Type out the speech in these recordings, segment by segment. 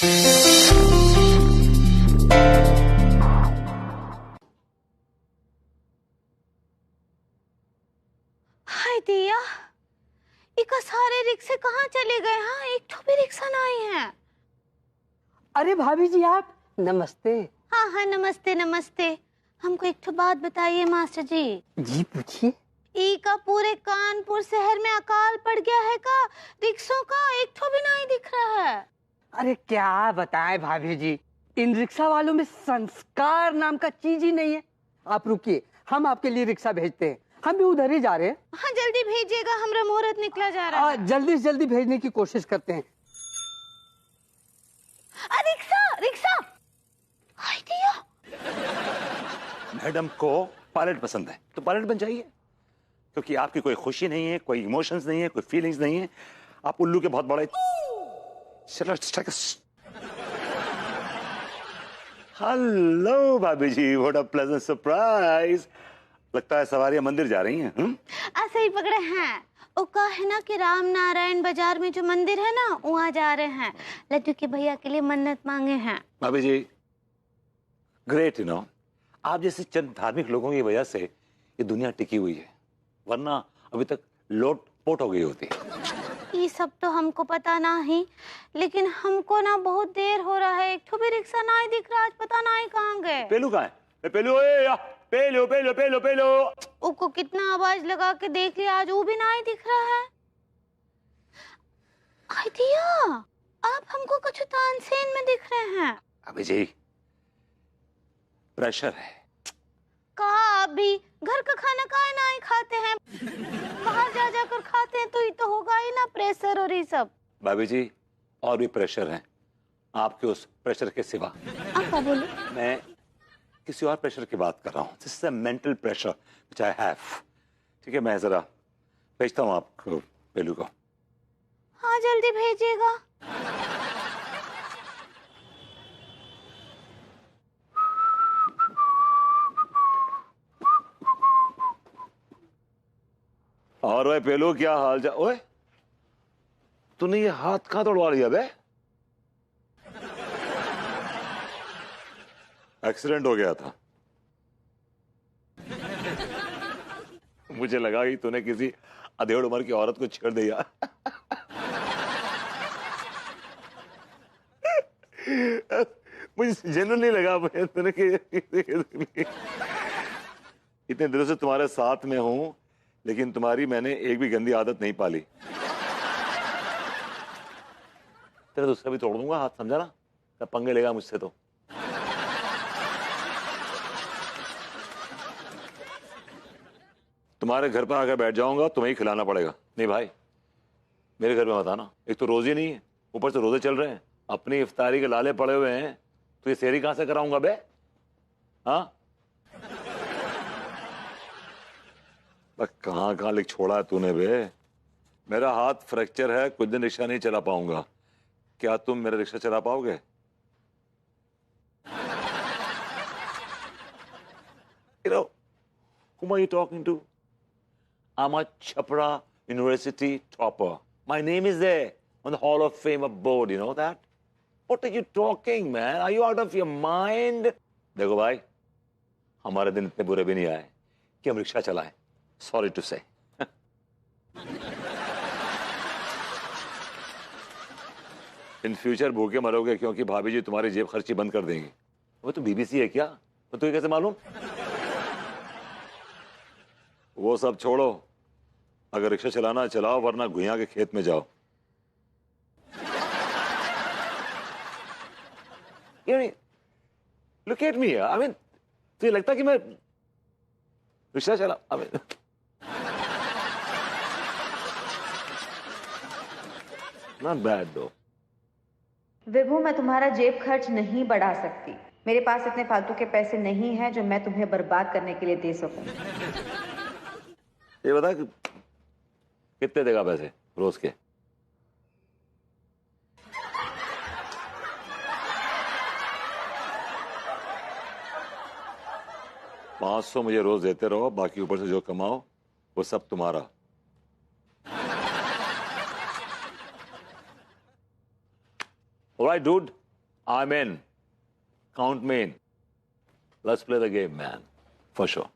हाय दिया, इका सारे रिक्शे कहाँ चले गए? हाँ, एक तो भी रिक्शा नहीं है। अरे भाभी जी आप, नमस्ते। हाँ हाँ, नमस्ते नमस्ते। हमको एक तो बात बताइए मास्टर जी। जी पूछिए। इका पूरे कानपुर शहर में अकाल पड़ गया है का? रिक्शों का एक तो भी नहीं दिख रहा है। अरे क्या बताएं भाभी जी, इन रिक्शा वालों में संस्कार नाम का चीज ही नहीं है। आप रुकिए, हम आपके लिए रिक्शा भेजते हैं। हम भी उधर ही जा रहे हैं। हाँ जल्दी भेजिएगा, हमरा मुहूर्त निकला जा रहा है। जल्दी से जल्दी भेजने की कोशिश करते हैं। Rickshaw rickshaw. हाय दिया, मैडम को पायलट पसंद है तो पायलट बन जाइए, क्योंकि आपकी कोई खुशी नहीं है, कोई इमोशंस नहीं है, कोई फीलिंग्स नहीं है। आप उल्लू के बहुत बड़े। हेलो भाभी जी, व्हाट अ प्लेजेंट सरप्राइज। लगता है सवारियां मंदिर जा रही हैं। ऐसे ही पकड़े हैं। वो का है ना कि राम नारायण बाजार में जो मंदिर है ना, वहाँ जा रहे हैं। लड्डू के भैया के लिए मन्नत मांगे हैं। भाभी जी ग्रेट, यू नो, आप जैसे चंद धार्मिक लोगों की वजह से ये दुनिया टिकी हुई है, वरना अभी तक लोट पोट हो गई होती। ये सब तो हमको पता नहीं, लेकिन हमको ना बहुत देर हो रहा है। एक तो भी रिक्शा नहीं दिख रहा, आज पता नहीं कहाँ गए। पेलू कहाँ है? पेलू, पेलो पेलो पेलो पेलो। उसको कितना आवाज लगा के देख लिया, आज वो भी नहीं दिख रहा है। दिया, आप हमको कुछ तानसेन में दिख रहे हैं। अभी जी प्रेशर है। का अभी घर का खाना काहे नहीं खाते हैं? बाहर जा जाकर खाते हैं तो ये तो होगा ही ना प्रेशर और ये सब। भाभी जी और भी प्रेशर है आपके उस प्रेशर के सिवा। आप क्या बोले? मैं किसी और प्रेशर की बात कर रहा हूँ। This is a mental pressure which I have. ठीक है, मैं जरा भेजता हूँ आपको पेलू को। हाँ जल्दी भेजिएगा। और भाई पेलू क्या हाल चाल? ओए तूने ये हाथ कहाँ तोड़वा लिया बे? एक्सीडेंट हो गया था। मुझे लगा कि तूने किसी अधेड़ उम्र की औरत को छेड़ दिया। मुझे जेन्युइनली लगा तूने कि इतने दिनों से तुम्हारे साथ में हूं, लेकिन तुम्हारी मैंने एक भी गंदी आदत नहीं पाली। तेरा दूसरा भी तोड़ दूंगा हाथ, समझा ना? तब पंगे लेगा मुझसे तो। तुम्हारे घर पर आकर बैठ जाऊंगा, तुम्हें ही खिलाना पड़ेगा। नहीं भाई, मेरे घर में मत आना। एक तो रोजे नहीं है, ऊपर से रोजे चल रहे हैं, अपनी इफ्तारी के लाले पड़े हुए हैं, तो ये सेहरी कहां से कराऊंगा बे? हाँ कहां कहां लिख छोड़ा है तूने बे? मेरा हाथ फ्रैक्चर है, कुछ दिन रिक्शा नहीं चला पाऊंगा। क्या तुम मेरा रिक्शा चला पाओगे? You know, whom are you talking to? I'm a Chapra University topper. My name is there on the Hall of Fame board, you know that? What are you talking, man? Are you out of your mind? देखो भाई, हमारे दिन इतने बुरे भी नहीं आए कि हम रिक्शा चलाएं। Sorry to say. In future भूखे मरोगे क्योंकि भाभी जी तुम्हारी जेब खर्ची बंद कर देंगी। वो तो बीबीसी है क्या? तो तुझे कैसे मालूम? वो सब छोड़ो, अगर रिक्शा चलाना चलाओ, वरना गुइया के खेत में जाओ। Look at me, I mean तुझे लगता कि मैं रिक्शा चला? नॉट बैड दो। विभू, मैं तुम्हारा जेब खर्च नहीं बढ़ा सकती। मेरे पास इतने फालतू के पैसे नहीं हैं जो मैं तुम्हें बर्बाद करने के लिए दे सकूं। ये बता कितने देगा पैसे रोज के? $500 मुझे रोज देते रहो, बाकी ऊपर से जो कमाओ वो सब तुम्हारा। Alright, dude, I'm in. Count me in. Let's play the game, man. For sure.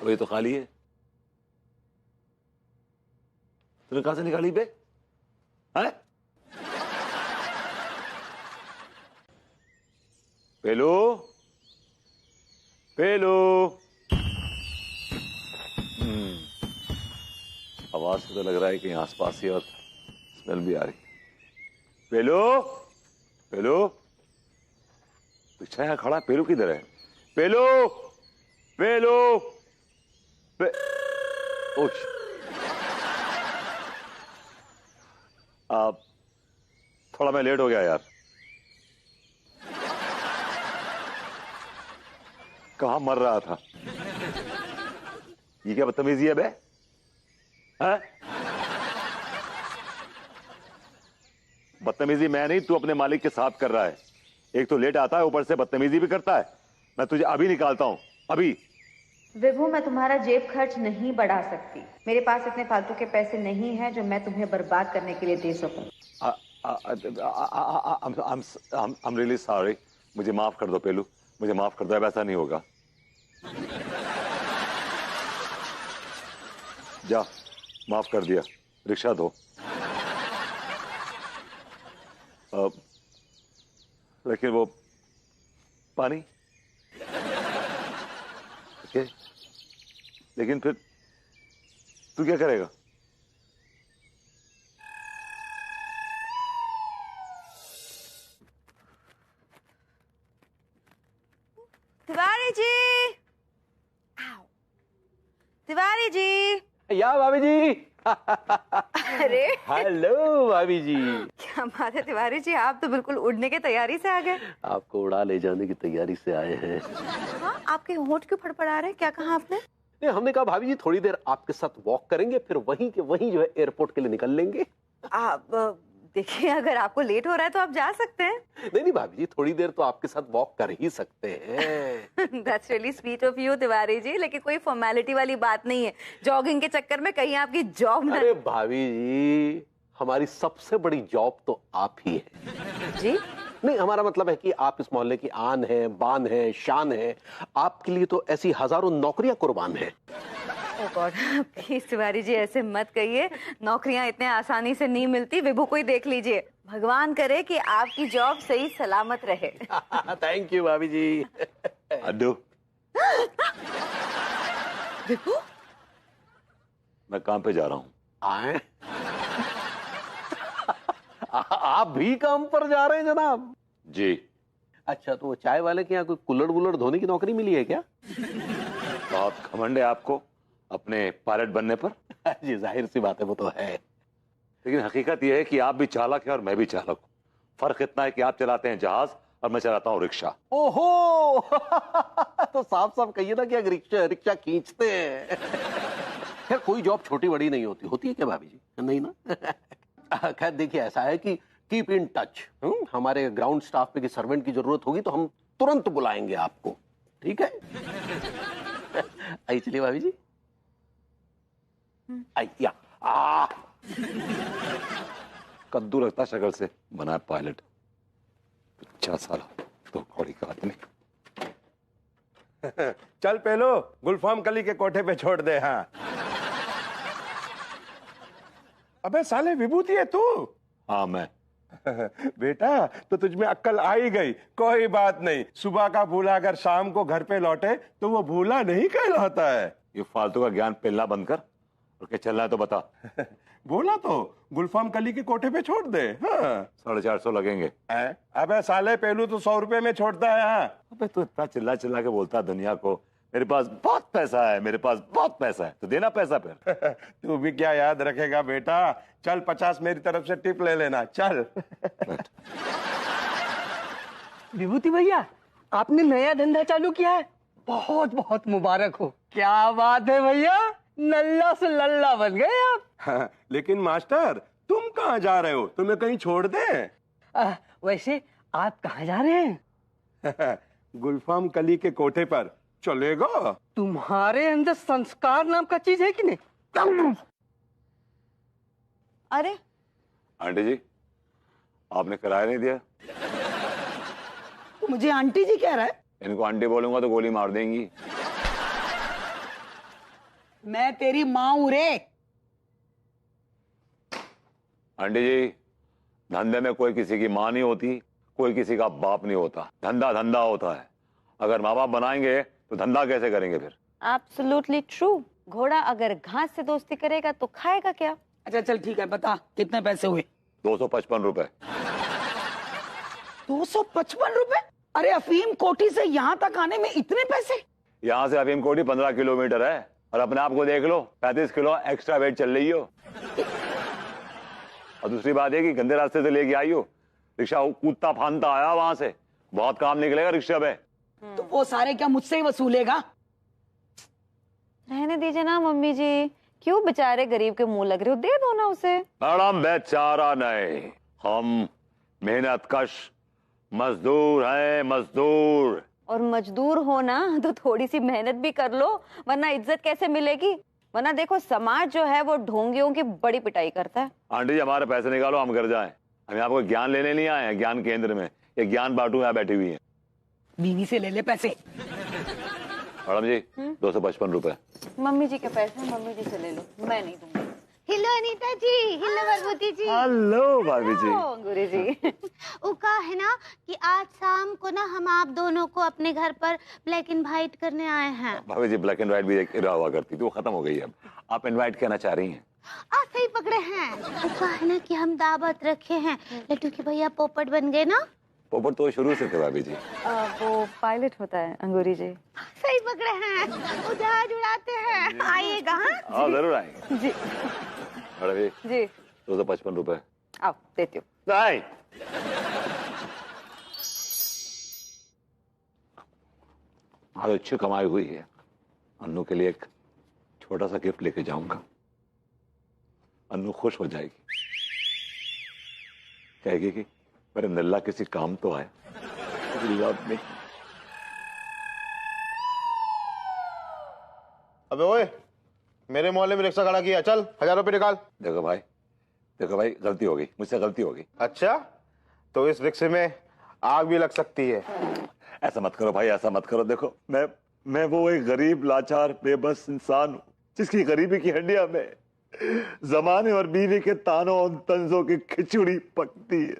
ये तो खाली है. तूने कहां से निकाली बे? हैं? पेलू, पेलू. आवाज से तो लग रहा है कि आसपास ही और स्मेल भी आ रही. पेलू, पेलू. पीछे यहाँ खड़ा. पेलू किधर है? पेलू, पेलू. ओश. थोड़ा मैं लेट हो गया यार. कहां मर रहा था? ये क्या बदतमीजी है बे? हैं? बदतमीजी मैं नहीं, तू अपने मालिक के साथ कर रहा है. एक तो लेट आता है, ऊपर से बदतमीजी भी करता है. मैं तुझे अभी निकालता हूं. अभी. विभू, मैं तुम्हारा जेब खर्च नहीं बढ़ा सकती. मेरे पास इतने फालतू के पैसे नहीं हैं जो मैं तुम्हें बर्बाद करने के लिए दे सकूं. I'm really sorry. मुझे माफ कर दो पेलू. मुझे माफ कर दो. अब ऐसा नहीं होगा. जा. माफ कर दिया. रिक्शा दो. लेकिन वो पानी. ओके. लेकिन फिर तू क्या करेगा? तिवारी जी. तिवारी जी. या भाभी जी. अरे हेलो भाभी जी. क्या बात है तिवारी जी, आप तो बिल्कुल उड़ने की तैयारी से आ गए. आपको उड़ा ले जाने की तैयारी से आए हैं. हाँ, आपके होंठ क्यों फड़फड़ा रहे हैं? क्या कहा आपने? नहीं, हमने कहा भाभी जी थोड़ी देर आपके साथ वॉक करेंगे, फिर वहीं के वहीं जो है एयरपोर्ट के लिए निकल लेंगे. आप देखिए, अगर आपको लेट हो रहा है तो आप जा सकते हैं. नहीं भाभी जी, थोड़ी देर तो आपके साथ वॉक कर ही सकते हैं. That's really sweet of you Tiwari ji, लेकिन कोई फॉर्मेलिटी वाली बात नहीं है. जॉगिंग के चक्कर में कहीं आपकी जॉब ना. अरे भाभी जी, हमारी सबसे बड़ी जॉब तो आप ही है. जी नहीं, हमारा मतलब है कि आप इस मोहल्ले की आन है, बान है, शान है. आपके लिए तो ऐसी हजारों नौकरियां कुर्बान है. ओह गॉड, प्लीज तिवारी जी ऐसे मत कहिए. नौकरियां इतने आसानी से नहीं मिलती. विभू को ही देख लीजिए. भगवान करे कि आपकी जॉब सही सलामत रहे. थैंक यू भाभी जी. अड्डू. विभू, मैं काम पे जा रहा हूं. आए? आप भी काम पर जा रहे हैं जनाब? जी. अच्छा, तो वो चाय वाले के यहाँ कोई कुल्हड़ वुल्हड़ धोने की नौकरी मिली है क्या? बहुत घमंड है आपको अपने पायलट बनने पर. जी जाहिर सी बात है, वो तो है. लेकिन हकीकत यह है कि आप भी चालक हैं और मैं भी चालक हूं. फर्क इतना है कि आप चलाते हैं जहाज और मैं चलाता हूं रिक्शा. ओहो. तो साफ साफ कहिए ना कि रिक्शा रिक्शा खींचते हैं. खैर, कोई जॉब छोटी बड़ी नहीं होती. होती है क्या भाभी जी? नहीं ना. खैर देखिए, ऐसा है कि कीप इन टच. हमारे ग्राउंड स्टाफ पे की सर्वेंट की जरूरत होगी तो हम तुरंत बुलाएंगे आपको. ठीक है? आई चलिए भाभी जी. आइया. कद्दू लगता शक्ल से बना है पायलट. 50 साल तो कौड़ी का आदमी. चल पेलो, गुलफाम कली के कोठे पे छोड़ दे. हाँ. अबे साले, विभूति है तू? हाँ मैं. बेटा, तो तुझ में अक्ल आ ही गई. कोई बात नहीं, सुबह का भूला अगर शाम को घर पे लौटे तो वो भूला नहीं कहलाता है. ये फालतू का ज्ञान पेलना बंद कर और क्या चलना है तो बता. बोला तो गुलफाम कली के कोठे पे छोड़ दे. हाँ. 450 लगेंगे. अबे साले, पेलू तो 100 रुपए में छोड़ता है. हाँ. अबे तू इतना चिल्ला चिल्ला के बोलता है दुनिया को मेरे पास बहुत पैसा है, मेरे पास बहुत पैसा है, तो देना पैसा फिर. तू भी क्या याद रखेगा बेटा. चल 50 मेरी तरफ से टिप ले लेना. चल. विभूति भैया, आपने नया धंधा चालू किया है. बहुत बहुत मुबारक हो. क्या बात है भैया, नल्ला से लल्ला बन गए आप. हाँ, लेकिन मास्टर, तुम कहाँ जा रहे हो? तुम्हें कहीं छोड़ दे? वैसे आप कहाँ जा रहे हैं? गुलफाम कली के कोठे पर. चलेगा? तुम्हारे अंदर संस्कार नाम का चीज है कि नहीं? अरे आंटी जी, आपने किराया नहीं दिया। तो मुझे आंटी जी कह रहा है? इनको आंटी बोलूंगा तो गोली मार देंगी। मैं तेरी माँ हूं रे। आंटी जी, धंधे में कोई किसी की माँ नहीं होती, कोई किसी का बाप नहीं होता। धंधा धंधा होता है। अगर माँ बाप बनाएंगे तो धंधा कैसे करेंगे फिर? Absolutely true. घोड़ा अगर घास से दोस्ती करेगा तो खाएगा क्या? अच्छा चल ठीक है, बता कितने पैसे हुए? 255 रुपए। 255 रुपए? अरे अफीम कोठी से यहाँ तक आने में इतने पैसे? यहाँ से अफीम कोठी 15 किलोमीटर है और अपने आप को देख लो, 35 किलो एक्स्ट्रा वेट चल रही हो। और दूसरी बात है कि गंदे रास्ते से लेके आई हो, रिक्शा कूदता फांदता आया वहां से, बहुत काम निकलेगा रिक्शा पे। तो वो सारे क्या मुझसे ही वसूलेगा? रहने दीजिए ना मम्मी जी, क्यों बेचारे गरीब के मुंह लग रहे हो, दे दो ना उसे। मैडम बेचारा नहीं, हम मेहनतकश मजदूर हैं, मजदूर। और मजदूर हो ना तो थोड़ी सी मेहनत भी कर लो, वरना इज्जत कैसे मिलेगी? वरना देखो समाज जो है वो ढोंगियों की बड़ी पिटाई करता है। आंटी जी, हमारे पैसे निकालो, हम घर जाएं। हम आपको ज्ञान लेने नहीं आए हैं, ज्ञान केंद्र में ये ज्ञान बांटू यहाँ बैठी हुई है। बीवी से ले ले पैसे। मैडम जी 255 रुपए। मम्मी जी के पैसे मम्मी जी से ले लो, मैं नहीं दूंगी। हेलो अनीता जी, हेलो भगवती जी। हेलो भाभी जी। गुरु जी। वो कहा है ना कि आज शाम को ना हम आप दोनों को अपने घर पर ब्लैक एंड व्हाइट करने आए हैं। भाभी जी, ब्लैक एंड व्हाइट भी एक era हुआ करती थी, वो खत्म हो गई है अब। आप इनवाइट कहना चाह रही हैं? आप सही पकड़े हैं। वो कहा है ना कि हम दावत रखे हैं, लड्डू के भैया पोपट बन गए ना। पोपट तो शुरू से थे भाभी जी। वो पायलट होता है अंगूरी जी। सही पकड़े हैं, वो जहाज उड़ाते हैं। आइएगा। हाँ जरूर आएंगे जी मैडम जी। जी 255 रुपए। आओ देती हूँ। नहीं, आज अच्छी कमाई हुई है, अन्नू के लिए एक छोटा सा गिफ्ट लेके जाऊंगा। अन्नू खुश हो जाएगी, कहेगी कि मेरे नल्ला किसी काम तो आया। Love me. अबे ओए, मेरे मोहल्ले में रिक्शा खड़ा किया, चल 1000 रुपए निकाल। देखो भाई गलती हो गई, मुझसे गलती हो गई। अच्छा, तो इस रिक्शे में आग भी लग सकती है। ऐसा मत करो भाई, ऐसा मत करो। देखो मैं वो एक गरीब लाचार बेबस इंसान हूँ जिसकी गरीबी की हड्डियां में जमाने और बीवी के तानों और तंजों की खिचड़ी पकती है।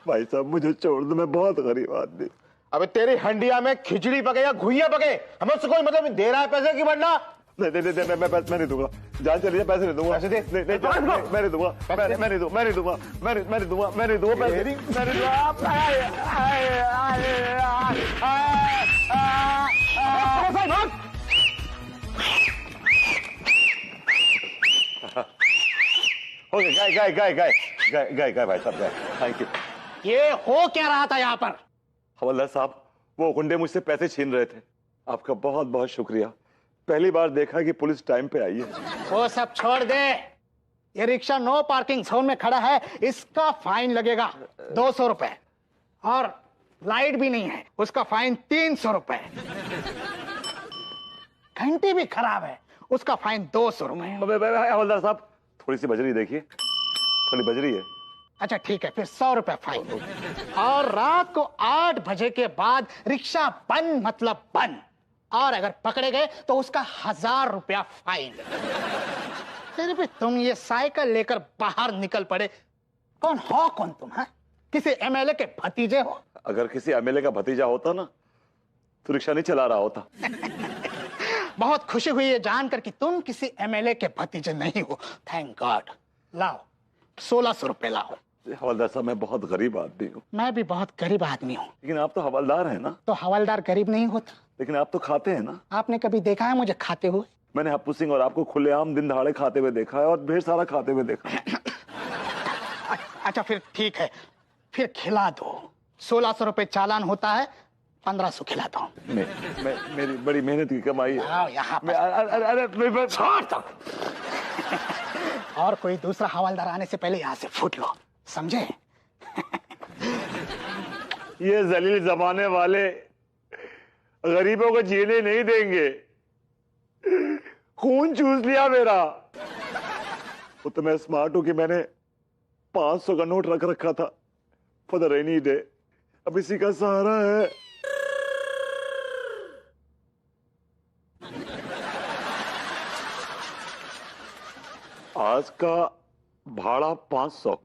भाई साहब मुझे छोड़ दो, मैं बहुत गरीब आदमी। अबे तेरी हंडिया में खिचड़ी पके या घुइया पके, हमें उससे कोई मतलब नहीं। दे रहा है पैसे की बढ़ना। नहीं, मैं नहीं दूंगा। जान चलिए, पैसे नहीं दूंगा। पैसे दे। नहीं, मैं नहीं दूंगा। मैं नहीं दूंगा ओके, गाय भाई साहब, गाय। Thank you. ये हो क्या रहा था यहाँ पर? हवलदार साहब, वो गुंडे मुझसे पैसे छीन रहे थे। आपका बहुत बहुत शुक्रिया। पहली बार देखा कि पुलिस टाइम पे आई है। वो सब छोड़ दे, ये रिक्शा नो पार्किंग जोन में खड़ा है, इसका फाइन लगेगा 200 रुपए। और लाइट भी नहीं है, उसका फाइन 300 रुपए। घंटी भी खराब है, उसका फाइन 200 रुपए। हवलदार साहब, थोड़ी सी बजरी देखिए, थोड़ी बजरी है। अच्छा ठीक है, फिर 100 रुपए फाइन। और रात को 8 बजे के बाद रिक्शा बंद मतलब बंद, और अगर पकड़े गए तो उसका 1000 रुपया फाइन। फिर भी तुम ये साइकिल लेकर बाहर निकल पड़े, कौन हो कौन तुम? है किसी एमएलए के भतीजे हो? अगर किसी एमएलए का भतीजा होता ना तो रिक्शा नहीं चला रहा होता। बहुत खुशी हुई है जानकर कि तुम किसी एमएलए के भतीजे नहीं हो। Thank God. लाओ 1600 रुपए लाओ। हवलदार साहब, मैं बहुत गरीब आदमी हूँ। मैं भी बहुत गरीब आदमी हूँ। लेकिन आप तो हवलदार हैं ना। तो हवलदार गरीब नहीं होता? लेकिन आप तो खाते हैं ना। आपने कभी देखा है मुझे खाते हुए? मैंने हप्पू सिंह और आपको खुलेआम दिन दहाड़े खाते हुए देखा है, और ढेर सारा खाते हुए देखा है। अच्छा फिर ठीक है, फिर खिला दो। 1600 रुपए चालान होता है, 1500 खिला दो। मेरी बड़ी मेहनत की कमाई है। आओ यहाँ पर। अरे छोड़ दो। और कोई दूसरा हवलदार आने से पहले यहाँ से फूट लो, समझे? ये जलील जमाने वाले गरीबों को जीने नहीं देंगे। खून चूस लिया मेरा। वो तो मैं स्मार्ट हूं कि मैंने 500 का नोट रख रखा था फॉर द रेनी डे। अब इसी का सहारा है। आज का भाड़ा 500।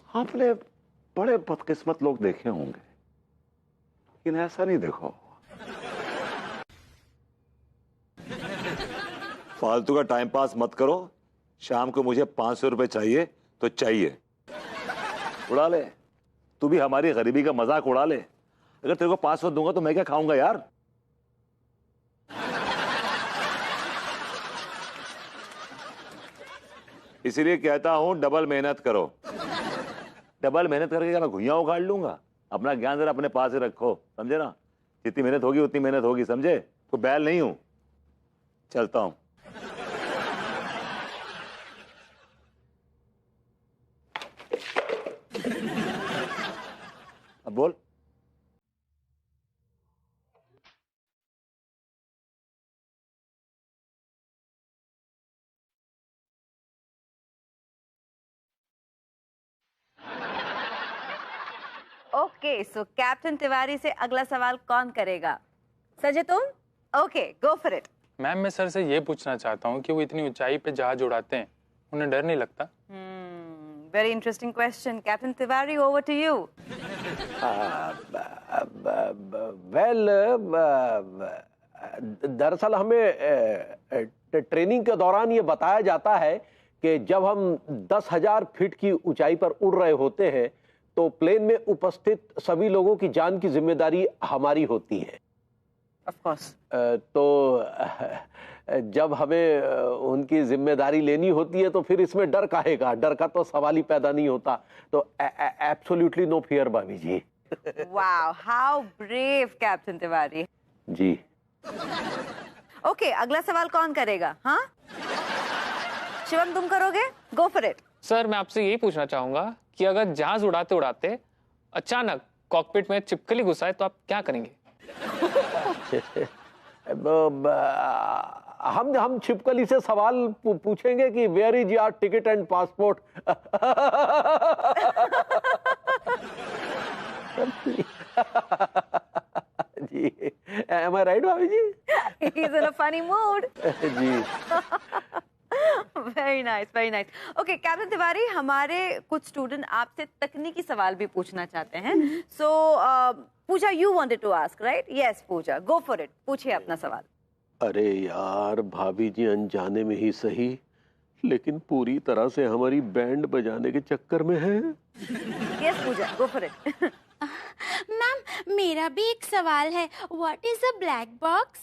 आपने बड़े बदकिस्मत लोग देखे होंगे, लेकिन ऐसा नहीं देखो। फालतू का टाइम पास मत करो। शाम को मुझे 500 रुपए चाहिए तो चाहिए। उड़ा ले, तू भी हमारी गरीबी का मजाक उड़ा ले। अगर तेरे को 500 दूंगा तो मैं क्या खाऊंगा यार। इसीलिए कहता हूं डबल मेहनत करो। डबल मेहनत करके क्या मैं घुइयां उखाड़ लूंगा? अपना ज्ञान जरा अपने पास ही रखो, समझे ना? जितनी मेहनत होगी उतनी मेहनत होगी, समझे? कोई बैल नहीं हूं। चलता हूं। अब बोल। ओके, सो कैप्टन तिवारी से अगला सवाल कौन करेगा? सजे तुम? Okay, go for it. Ma'am मैं सर से ये पूछना चाहता हूँ कि वो इतनी ऊंचाई पे जहाज उड़ाते हैं, उन्हें डर नहीं लगता? Very interesting question. Captain Tiwari, over to you. Well, दरअसल हमें ट्रेनिंग के दौरान ये बताया जाता है कि जब हम 10,000 फीट की ऊंचाई पर उड़ रहे होते हैं तो प्लेन में उपस्थित सभी लोगों की जान की जिम्मेदारी हमारी होती है। Of course. तो जब हमें उनकी जिम्मेदारी लेनी होती है तो फिर इसमें डर काहे का? डर का तो सवाल ही पैदा नहीं होता। तो एब्सोल्युटली नो फियर भाभी जी। Wow, how brave captain Tiwari. जी। ओके, अगला सवाल कौन करेगा? हाँ, शिवम तुम करोगे? गो फॉर इट। सर मैं आपसे यही पूछना चाहूंगा कि अगर जहाज उड़ाते उड़ाते अचानक कॉकपिट में छिपकली घुसाए तो आप क्या करेंगे? हम छिपकली से सवाल पूछेंगे कि where is your ticket and passport. जी, एम आई राइट भाभी जी? He's in a funny mood. जी। Very nice, very nice. Okay captain Tiwari, हमारे कुछ स्टूडेंट आपसे तकनीकी सवाल भी पूछना चाहते हैं। So Pooja, you wanted to ask right? Yes Puja, go for it, पूछिए अपना सवाल। अरे यार भाभी जी, अनजाने में ही सही लेकिन पूरी तरह से हमारी बैंड बजाने के चक्कर में है। Yes Puja, go for it. Ma'am मेरा भी एक सवाल है। What is a black box?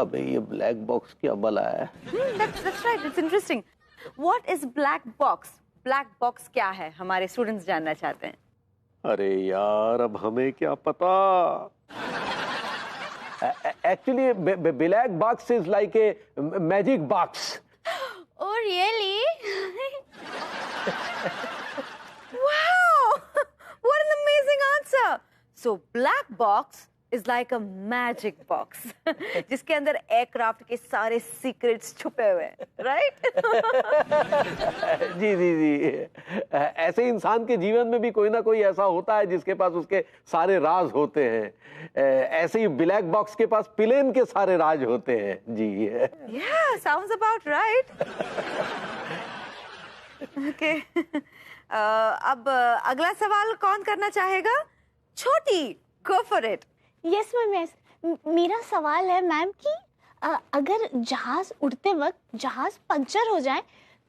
अबे ये ब्लैक बॉक्स क्या बला है? That's right, it's interesting. What is black box? Black box क्या है? हमारे स्टूडेंट्स जानना चाहते हैं। अरे यार अब हमें क्या पता। Actually black box is like a magic box. Oh really? Wow! What an amazing answer. So black box is like a magic box जिसके अंदर एयरक्राफ्ट के सारे सीक्रेट्स छुपे हुए हैं, राइट? जी जी जी, ऐसे इंसान के जीवन में भी कोई ना कोई ऐसा होता है जिसके पास उसके सारे राज होते हैं। ऐसे ही ब्लैक बॉक्स के पास प्लेन के सारे राज होते हैं। जी। Yeah, sounds about right. Okay. अब अगला सवाल कौन करना चाहेगा? छोटी, go for it. Yes ma'am, yes. मेरा सवाल है मैम कि अगर जहाज उड़ते वक्त जहाज पंचर हो जाए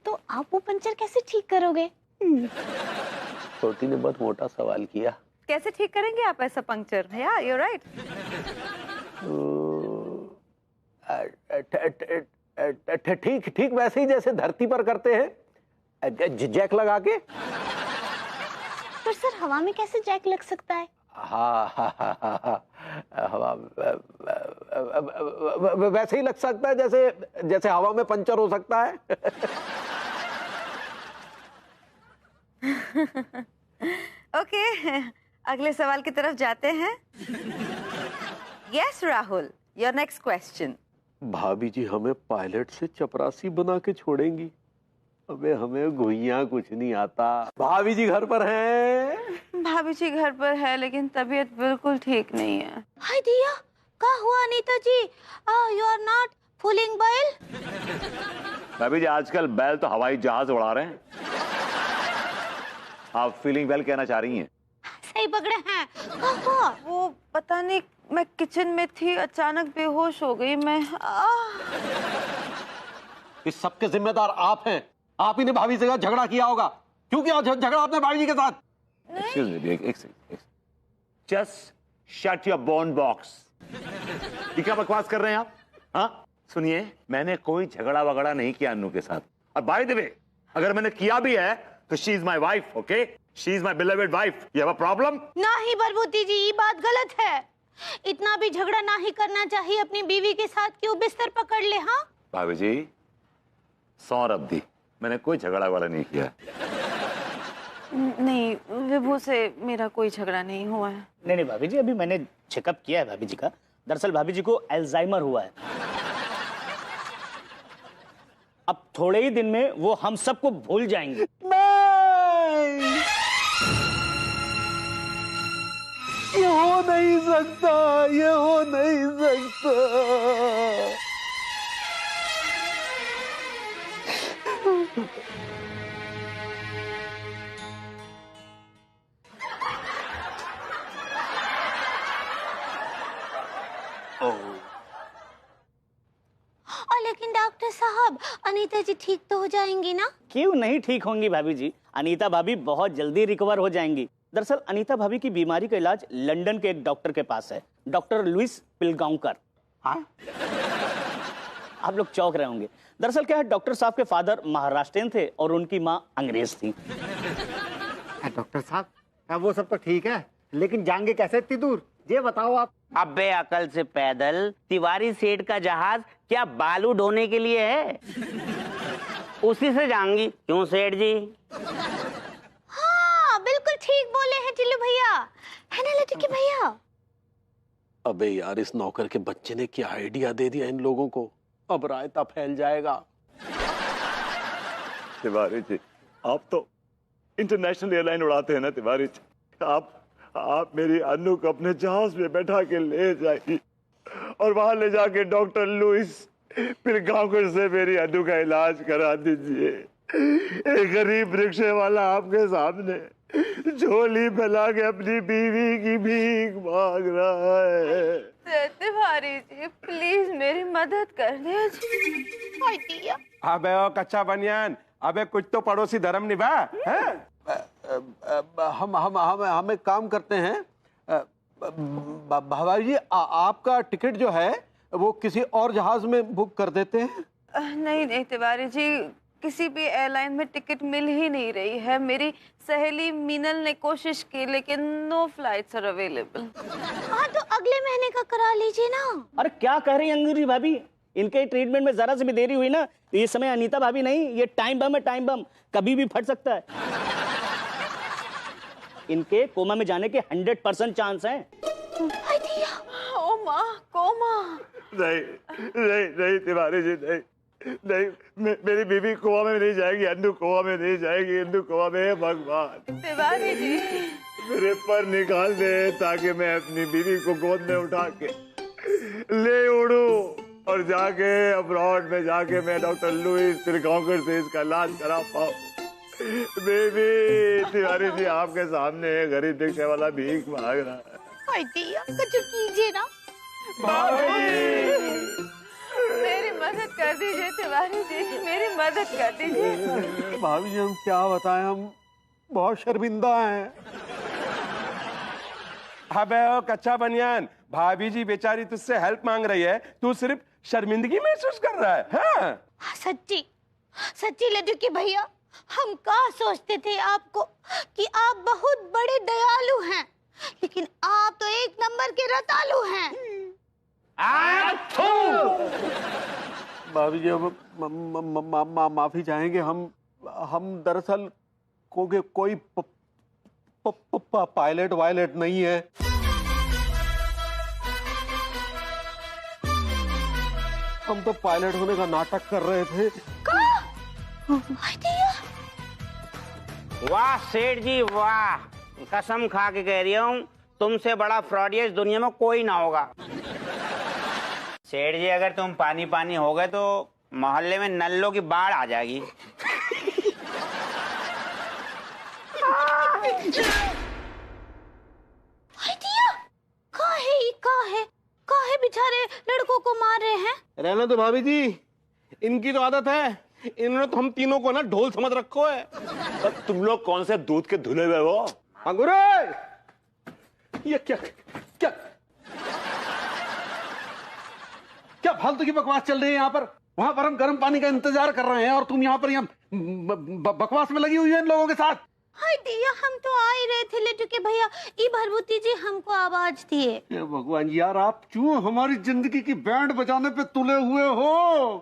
तो आप वो पंचर कैसे ठीक करोगे? छोटी ने बहुत मोटा सवाल किया। कैसे ठीक करेंगे आप ऐसा पंक्चर? या यू राइट। ठीक ठीक वैसे ही जैसे धरती पर करते हैं, जैक लगा के। पर सर हवा में कैसे जैक लग सकता है? हाँ, हवा वैसे ही लग सकता है जैसे जैसे हवा में पंचर हो सकता है। ओके, अगले सवाल की तरफ जाते हैं। Yes, Rahul. Your next question. भाभी जी हमें पायलट से चपरासी बना के छोड़ेंगी? अबे हमें घुइयां कुछ नहीं आता। भाभी जी घर पर हैं? भाभी जी घर पर है लेकिन तबीयत बिल्कुल ठीक नहीं है। हाय दिया, क्या हुआ अनीता जी? यू आर नॉट फूलिंग बैल? भाभी जी आजकल बैल तो हवाई जहाज उड़ा रहे हैं। आप फीलिंग वेल कहना चाह रही हैं? सही पकड़े हैं। क्या हुआ? वो पता नहीं, मैं किचन में थी, अचानक बेहोश हो गई मैं। इस सब के जिम्मेदार आप हैं। आप ही ने भाभी से झगड़ा किया होगा। क्यों किया झगड़ा आपने भाभी जी के साथ? Excuse me, एक second. Just shut your bone box। ये क्या बकवास कर रहे हैं आप? हाँ, सुनिए, मैंने कोई झगड़ा वगड़ा नहीं किया अन्नू के साथ। और बाय द वे, अगर मैंने किया भी है तो she is my wife, okay? She is my beloved wife. You have a problem? नहीं बरबूती जी, ये बात गलत है। इतना भी झगड़ा नहीं करना चाहिए अपनी बीवी के साथ कि वो बिस्तर पकड़ ले। हाँ भाभी जी, सौरभ दी, मैंने कोई झगड़ा वगड़ा नहीं किया। नहीं, विभू से मेरा कोई झगड़ा नहीं हुआ है। नहीं भाभी जी, अभी मैंने चेकअप किया है भाभी जी का। दरअसल भाभी जी को अल्जाइमर हुआ है। अब थोड़े ही दिन में वो हम सबको भूल जाएंगे। ये हो नहीं सकता, ये हो नहीं सकता। लेकिन डॉक्टर साहब, अनीता जी ठीक तो हो जाएंगी ना? क्यों नहीं ठीक होंगी भाभी जी? अनीता भाभी बहुत जल्दी रिकवर हो जाएंगी। दरअसल अनीता भाभी की बीमारी का इलाज लंदन के एक डॉक्टर के पास है, डॉक्टर लुइस पिलगांवकर। हाँ? आप लोग चौंक रहे होंगे। दरअसल क्या है, डॉक्टर साहब के फादर महाराष्ट्रियन थे और उनकी माँ अंग्रेज थी। डॉक्टर साहब, वो सब तो ठीक है, लेकिन जाएंगे कैसे इतनी दूर, ये बताओ आप। अबे अकल से पैदल, तिवारी सेठ का जहाज क्या बालू ढोने के लिए है? उसी से जाऊंगी। क्यों सेठ जी? हाँ बिल्कुल ठीक बोले हैं टिल्लू भैया, है ना लटकी भैया? अबे यार, इस नौकर के बच्चे ने क्या आइडिया दे दिया इन लोगों को। अब रायता फैल जाएगा। तिवारी जी, आप तो इंटरनेशनल एयरलाइन उड़ाते हैं ना तिवारी जी। आप मेरी अन्नू को अपने जहाज में बैठा के ले जाइए और वहां ले जाके डॉक्टर लुइस पिलगांवकर से मेरी अन्नू का इलाज करा दीजिए। एक गरीब रिक्शे वाला आपके सामने झोली फैला के अपनी बीवी की भीख मांग रहा है। तिवारी जी प्लीज मेरी मदद कर दीजिए। अबे ओ कच्चा बनियान, अबे कुछ तो पड़ोसी धर्म निभा है? हम एक काम करते हैं भाभी जी, आपका टिकट जो है वो किसी और जहाज में बुक कर देते हैं। नहीं तिवारी जी, किसी भी एयरलाइन में टिकट मिल ही नहीं रही है। मेरी सहेली मीनल ने कोशिश की लेकिन नो फ्लाइट्स आर अवेलेबल। हाँ तो अगले महीने का करा लीजिए ना। अरे क्या कह रही हैं अंगूरी भाभी, इनके ट्रीटमेंट में जरा से भी देरी हुई ना तो ये समय अनीता भाभी नहीं, ये टाइम बम है, टाइम बम कभी भी फट सकता है। इनके कोमा में जाने के 100% चांस हैं। ओ माँ, कोमा। नहीं तिवारी जी, नहीं, मेरी बीवी कोमा में नहीं जाएगी, अन्नू कोमा में नहीं जाएगी, अन्नू कोमा में है। भगवान तिवारी जी मेरे पर निकाल दे ताकि मैं अपनी बीवी को गोद में उठा के ले उड़ू और जाके अब्रॉड में जाके मैं डॉक्टर लुइस पिलगांवकर से इसका इलाज करा पाऊं। बेबी, तिवारी जी आपके सामने गरीब रिक्शे वाला भीख मांग रहा है। कुछ कीजिए ना। मेरी मदद कर दीजिए तिवारी जी, मेरी मदद कर दीजिए। भाभी जी हम क्या बताएं, हम बहुत शर्मिंदा हैं। अबे ओ कच्चा बनियान, भाभी जी बेचारी तुझसे हेल्प मांग रही है, तू सिर्फ शर्मिंदगी महसूस कर रहा है। हाँ? सच्ची सच्ची लड्डू भैया, हम कहा सोचते थे आपको कि आप बहुत बड़े दयालु हैं, लेकिन आप तो एक नंबर के रतालू हैं। भाभी जी माफी चाहेंगे, हम दरअसल कोई पायलट वायलट नहीं है। हम तो पायलट होने का नाटक कर रहे थे। वाह सेठ जी वाह, कसम खा के कह रही हूँ तुमसे बड़ा फ्रॉडिया इस दुनिया में कोई ना होगा। सेठ जी अगर तुम पानी पानी हो गए तो मोहल्ले में नल्लों की बाढ़ आ जाएगी। काहे बेचारे लड़कों को मार रहे हैं? रहना तो भाभी जी, इनकी तो आदत है, इन्होंने तो हम तीनों को ना ढोल समझ रखो है। तुम लोग कौन से दूध के धुले हुए हो? अंगूरे, ये क्या क्या क्या फालतू की बकवास चल रही है यहाँ पर? वहां पर हम गर्म पानी का इंतजार कर रहे हैं और तुम यहाँ पर बकवास में लगी हुई है इन लोगों के साथ। हाय दिया, हम तो आ ही रहे थे लेटू के भैया, ई भरभूति जी हमको आवाज दिए। भगवान यार, आप क्यों हमारी जिंदगी की बैंड बजाने पे तुले हुए हो?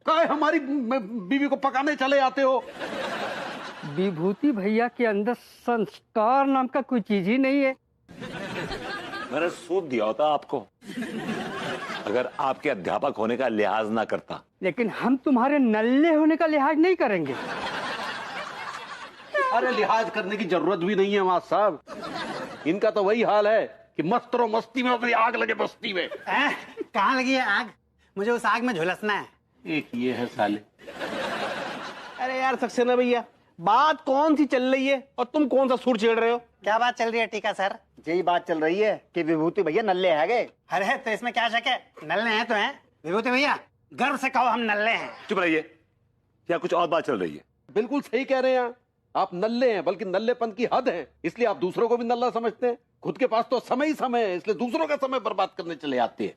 काहे हमारी बीवी को पकाने चले आते हो? विभूति भैया के अंदर संस्कार नाम का कोई चीज ही नहीं है। मैंने सूद दिया होता आपको अगर आपके अध्यापक होने का लिहाज ना करता। लेकिन हम तुम्हारे नल्ले होने का लिहाज नहीं करेंगे। अरे लिहाज करने की जरूरत भी नहीं है मास्टर साहब, इनका तो वही हाल है कि मस्त और मस्ती में अपनी आग लगे बस्ती में। कहाँ लगी है आग? मुझे उस आग में झुलसना है। एक ये है साले। अरे यार सक्सेना भैया, बात कौन सी चल रही है और तुम कौन सा सुर छेड़ रहे हो? क्या बात चल रही है टीका सर? यही बात चल रही है कि विभूति भैया नल्ले है गए। अरे तो इसमें क्या शक है, नल्ले हैं तो हैं। विभूति भैया गर्व से कहो हम नल्ले हैं। चुप रहिए, क्या कुछ और बात चल रही है? बिल्कुल सही कह रहे हैं आप नल्ले हैं, बल्कि नल्लेपन की हद है, इसलिए आप दूसरों को भी नल्ला समझते हैं। खुद के पास तो समय ही समय है, इसलिए दूसरों का समय बर्बाद करने चले आते हैं।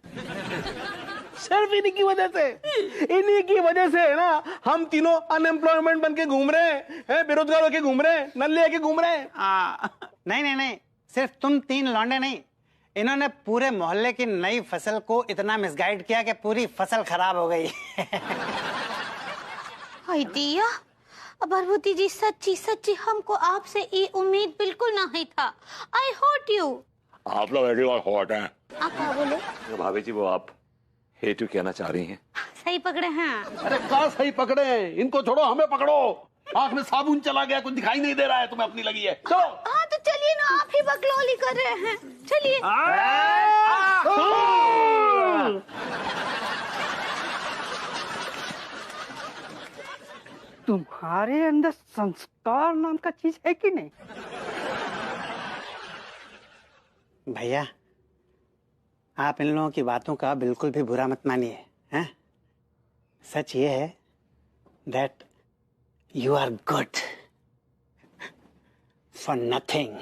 सिर्फ इन्हीं की वजह से है ना हम तीनों अनएम्प्लॉयमेंट बन के घूम रहे हैं, बेरोजगार होके घूम रहे हैं, नल्ले होके घूम रहे हैं। नहीं, सिर्फ तुम तीन लौंडे नहीं, इन्होंने पूरे मोहल्ले की नई फसल को इतना मिसगाइड किया कि पूरी फसल खराब हो गई। हाय दिया, भरभूति जी सच्ची हमको आपसे ये उम्मीद बिल्कुल नहीं था। आई हॉट यू। आप लोग वेरी हॉट हैं। आप क्या बोले? भाभी जी वो आप हेट यू कहना चाह रही हैं? सही पकड़े हैं। अरे कहाँ सही पकड़े, इनको छोड़ो हमें पकड़ो। आंख में साबुन चला गया, कुछ दिखाई नहीं दे रहा है, तुम्हें अपनी लगी है। चलो। हाँ तो चलिए ना, आप ही बकलौली कर रहे हैं, चलिए। तुम्हारे अंदर संस्कार नाम का चीज है कि नहीं? भैया आप इन लोगों की बातों का बिल्कुल भी बुरा मत मानिए, हैं? सच ये है that you are good for nothing.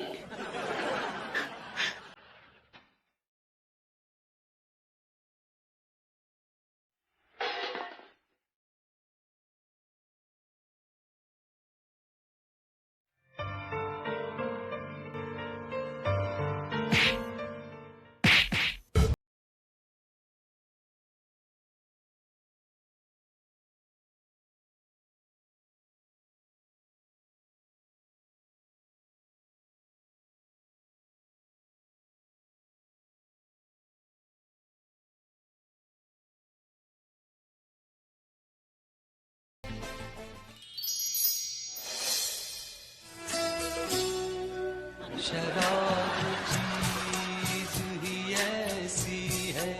शराब चीज ही ऐसी है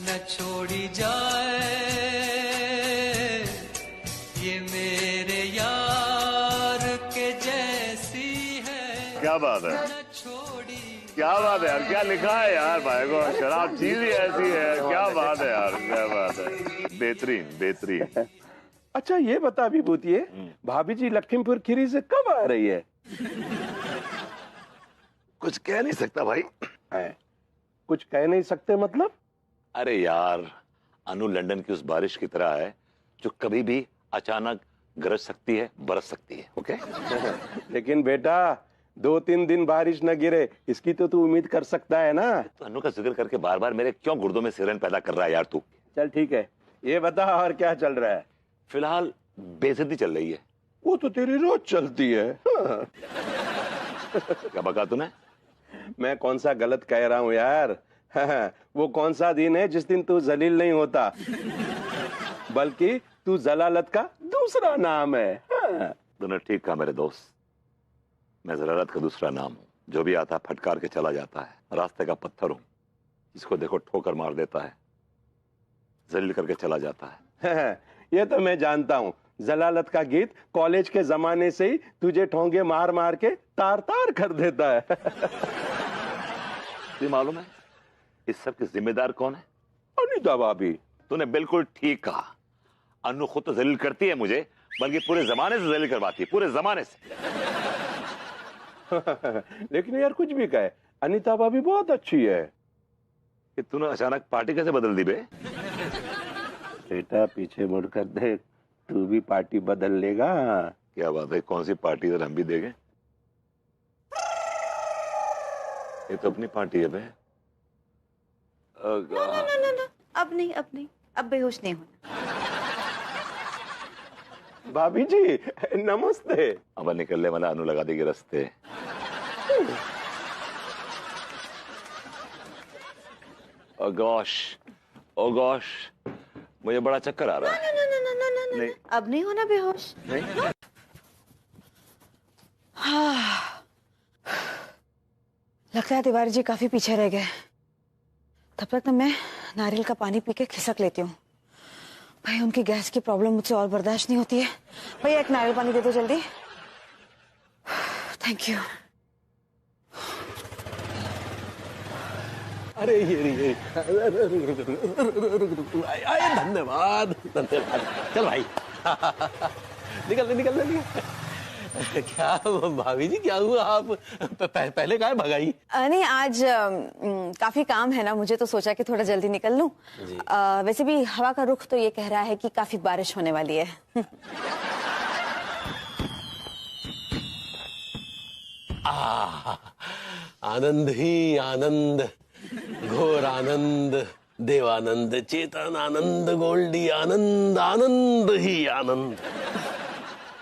न छोड़ी जाए, ये मेरे यार के जैसी है। क्या बात है, क्या बात है यार, क्या लिखा है यार भाई को, शराब चीज ही ऐसी है। क्या बात है यार, क्या बात है, बेहतरीन बेहतरीन। अच्छा ये बता विभूति, भाभी जी लखीमपुर खीरी से कब आ रही है? कुछ कह नहीं सकता भाई। कुछ कह नहीं सकते मतलब? अरे यार अनु लंदन की उस बारिश की तरह है जो कभी भी अचानक गरज सकती है, बरस सकती है। ओके लेकिन बेटा 2-3 दिन बारिश न गिरे इसकी तो तू उम्मीद कर सकता है ना। तो अनु का जिक्र करके बार बार मेरे क्यों गुर्दों में सिरन पैदा कर रहा है यार तू? चल ठीक है, ये बता और क्या चल रहा है? फिलहाल बेइज्जती चल रही है। वो तो तेरी रोज चलती है। क्या बका तूने? मैं कौन सा गलत कह रहा हूँ यार, वो कौन सा दिन है जिस दिन तू जलील नहीं होता, बल्कि तू जलालत का दूसरा नाम है। हाँ। तूने ठीक कहा मेरे दोस्त, मैं जलालत का दूसरा नाम हूँ। जो भी आता फटकार के चला जाता है, रास्ते का पत्थर हूँ, जिसको देखो ठोकर मार देता है, जलील करके चला जाता है। ये तो मैं जानता हूँ। जलालत का गीत कॉलेज के जमाने से ही तुझे ठोंगे मार मार के तार तार कर देता है। तुझे मालूम है इस सब के जिम्मेदार कौन है? अनीता भाभी। तूने बिल्कुल ठीक कहा। अनु खुद तो जलील करती है मुझे, बल्कि पूरे जमाने से जलील करवाती है, पूरे जमाने से। लेकिन यार कुछ भी कहे, अनीता भाभी बहुत अच्छी है। कि तूने अचानक पार्टी कैसे बदल दी बे? बेटा पीछे मुड़कर देख, तू भी पार्टी बदल लेगा। क्या बात है, कौन सी पार्टी इधर हम भी देंगे? ये तो अपनी पार्टी है बे। ना, अब नहीं, अब बेहोश नहीं होना। भाभी जी नमस्ते। अब निकलने वाला अनु लगा देगी रास्ते। ओ गॉश, मुझे बड़ा चक्कर आ रहा है। नहीं, अब नहीं होना बेहोश। नहीं? हाँ। लगता है तिवारी जी काफी पीछे रह गए। तब तक तो मैं नारियल का पानी पी के खिसक लेती हूँ। भाई उनकी गैस की प्रॉब्लम मुझसे और बर्दाश्त नहीं होती है। भैया एक नारियल पानी दे दो जल्दी। Thank you. अरे ये धन्यवाद धन्यवाद। चल भाई निकल। क्या भाभी जी क्या हुआ, आप पहले कहाँ भगाई? नहीं आज काफी काम है ना मुझे, तो सोचा कि थोड़ा जल्दी निकल लूं। वैसे भी हवा का रुख तो ये कह रहा है कि काफी बारिश होने वाली है। आनंद ही आनंद, घोर आनंद, देवानंद, चेतन आनंद, गोल्डी आनंद, आनंद ही आनंद।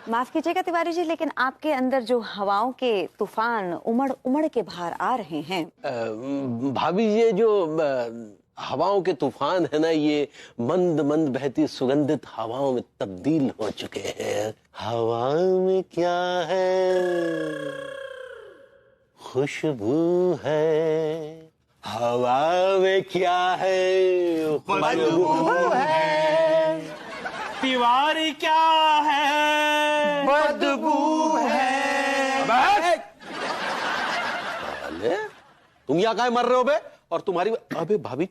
माफ कीजिएगा तिवारी जी, लेकिन आपके अंदर जो हवाओं के तूफान उमड़ उमड़ के बाहर आ रहे हैं। भाभी ये जो हवाओं के तूफान है ना, ये मंद मंद बहती सुगंधित हवाओं में तब्दील हो चुके हैं। हवा में क्या है? खुशबू है। हवा में क्या है? बदबू है। तिवारी क्या है? बदबू है। अरे तुम यहाँ काहे मर रहे हो बे? और तुम्हारी अबे भाभी,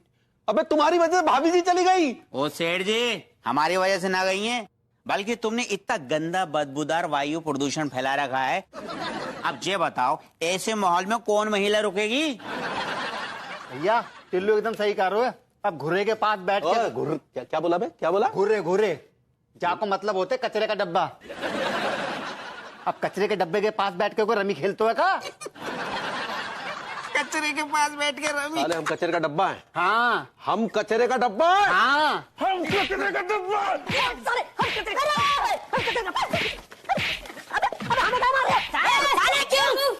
अबे तुम्हारी वजह से भाभी जी चली गई। ओ सेठ जी, हमारी वजह से ना गई हैं, बल्कि तुमने इतना गंदा बदबूदार वायु प्रदूषण फैला रखा है। अब ये बताओ, ऐसे माहौल में कौन महिला रुकेगी? भैया टिल्लू एकदम सही कह रहे हो। अब घुर्रे के पास बैठ के क्या बोला बे? क्या बोला? घुर्रे जाको मतलब होते कचरे का डब्बा। अब कचरे के डब्बे के पास बैठ के कोई रमी खेलते है का? कचरे के पास बैठ के रमी? हम कचरे का डब्बा है। हाँ हम कचरे का डब्बा है। हाँ हम कचरे का डब्बा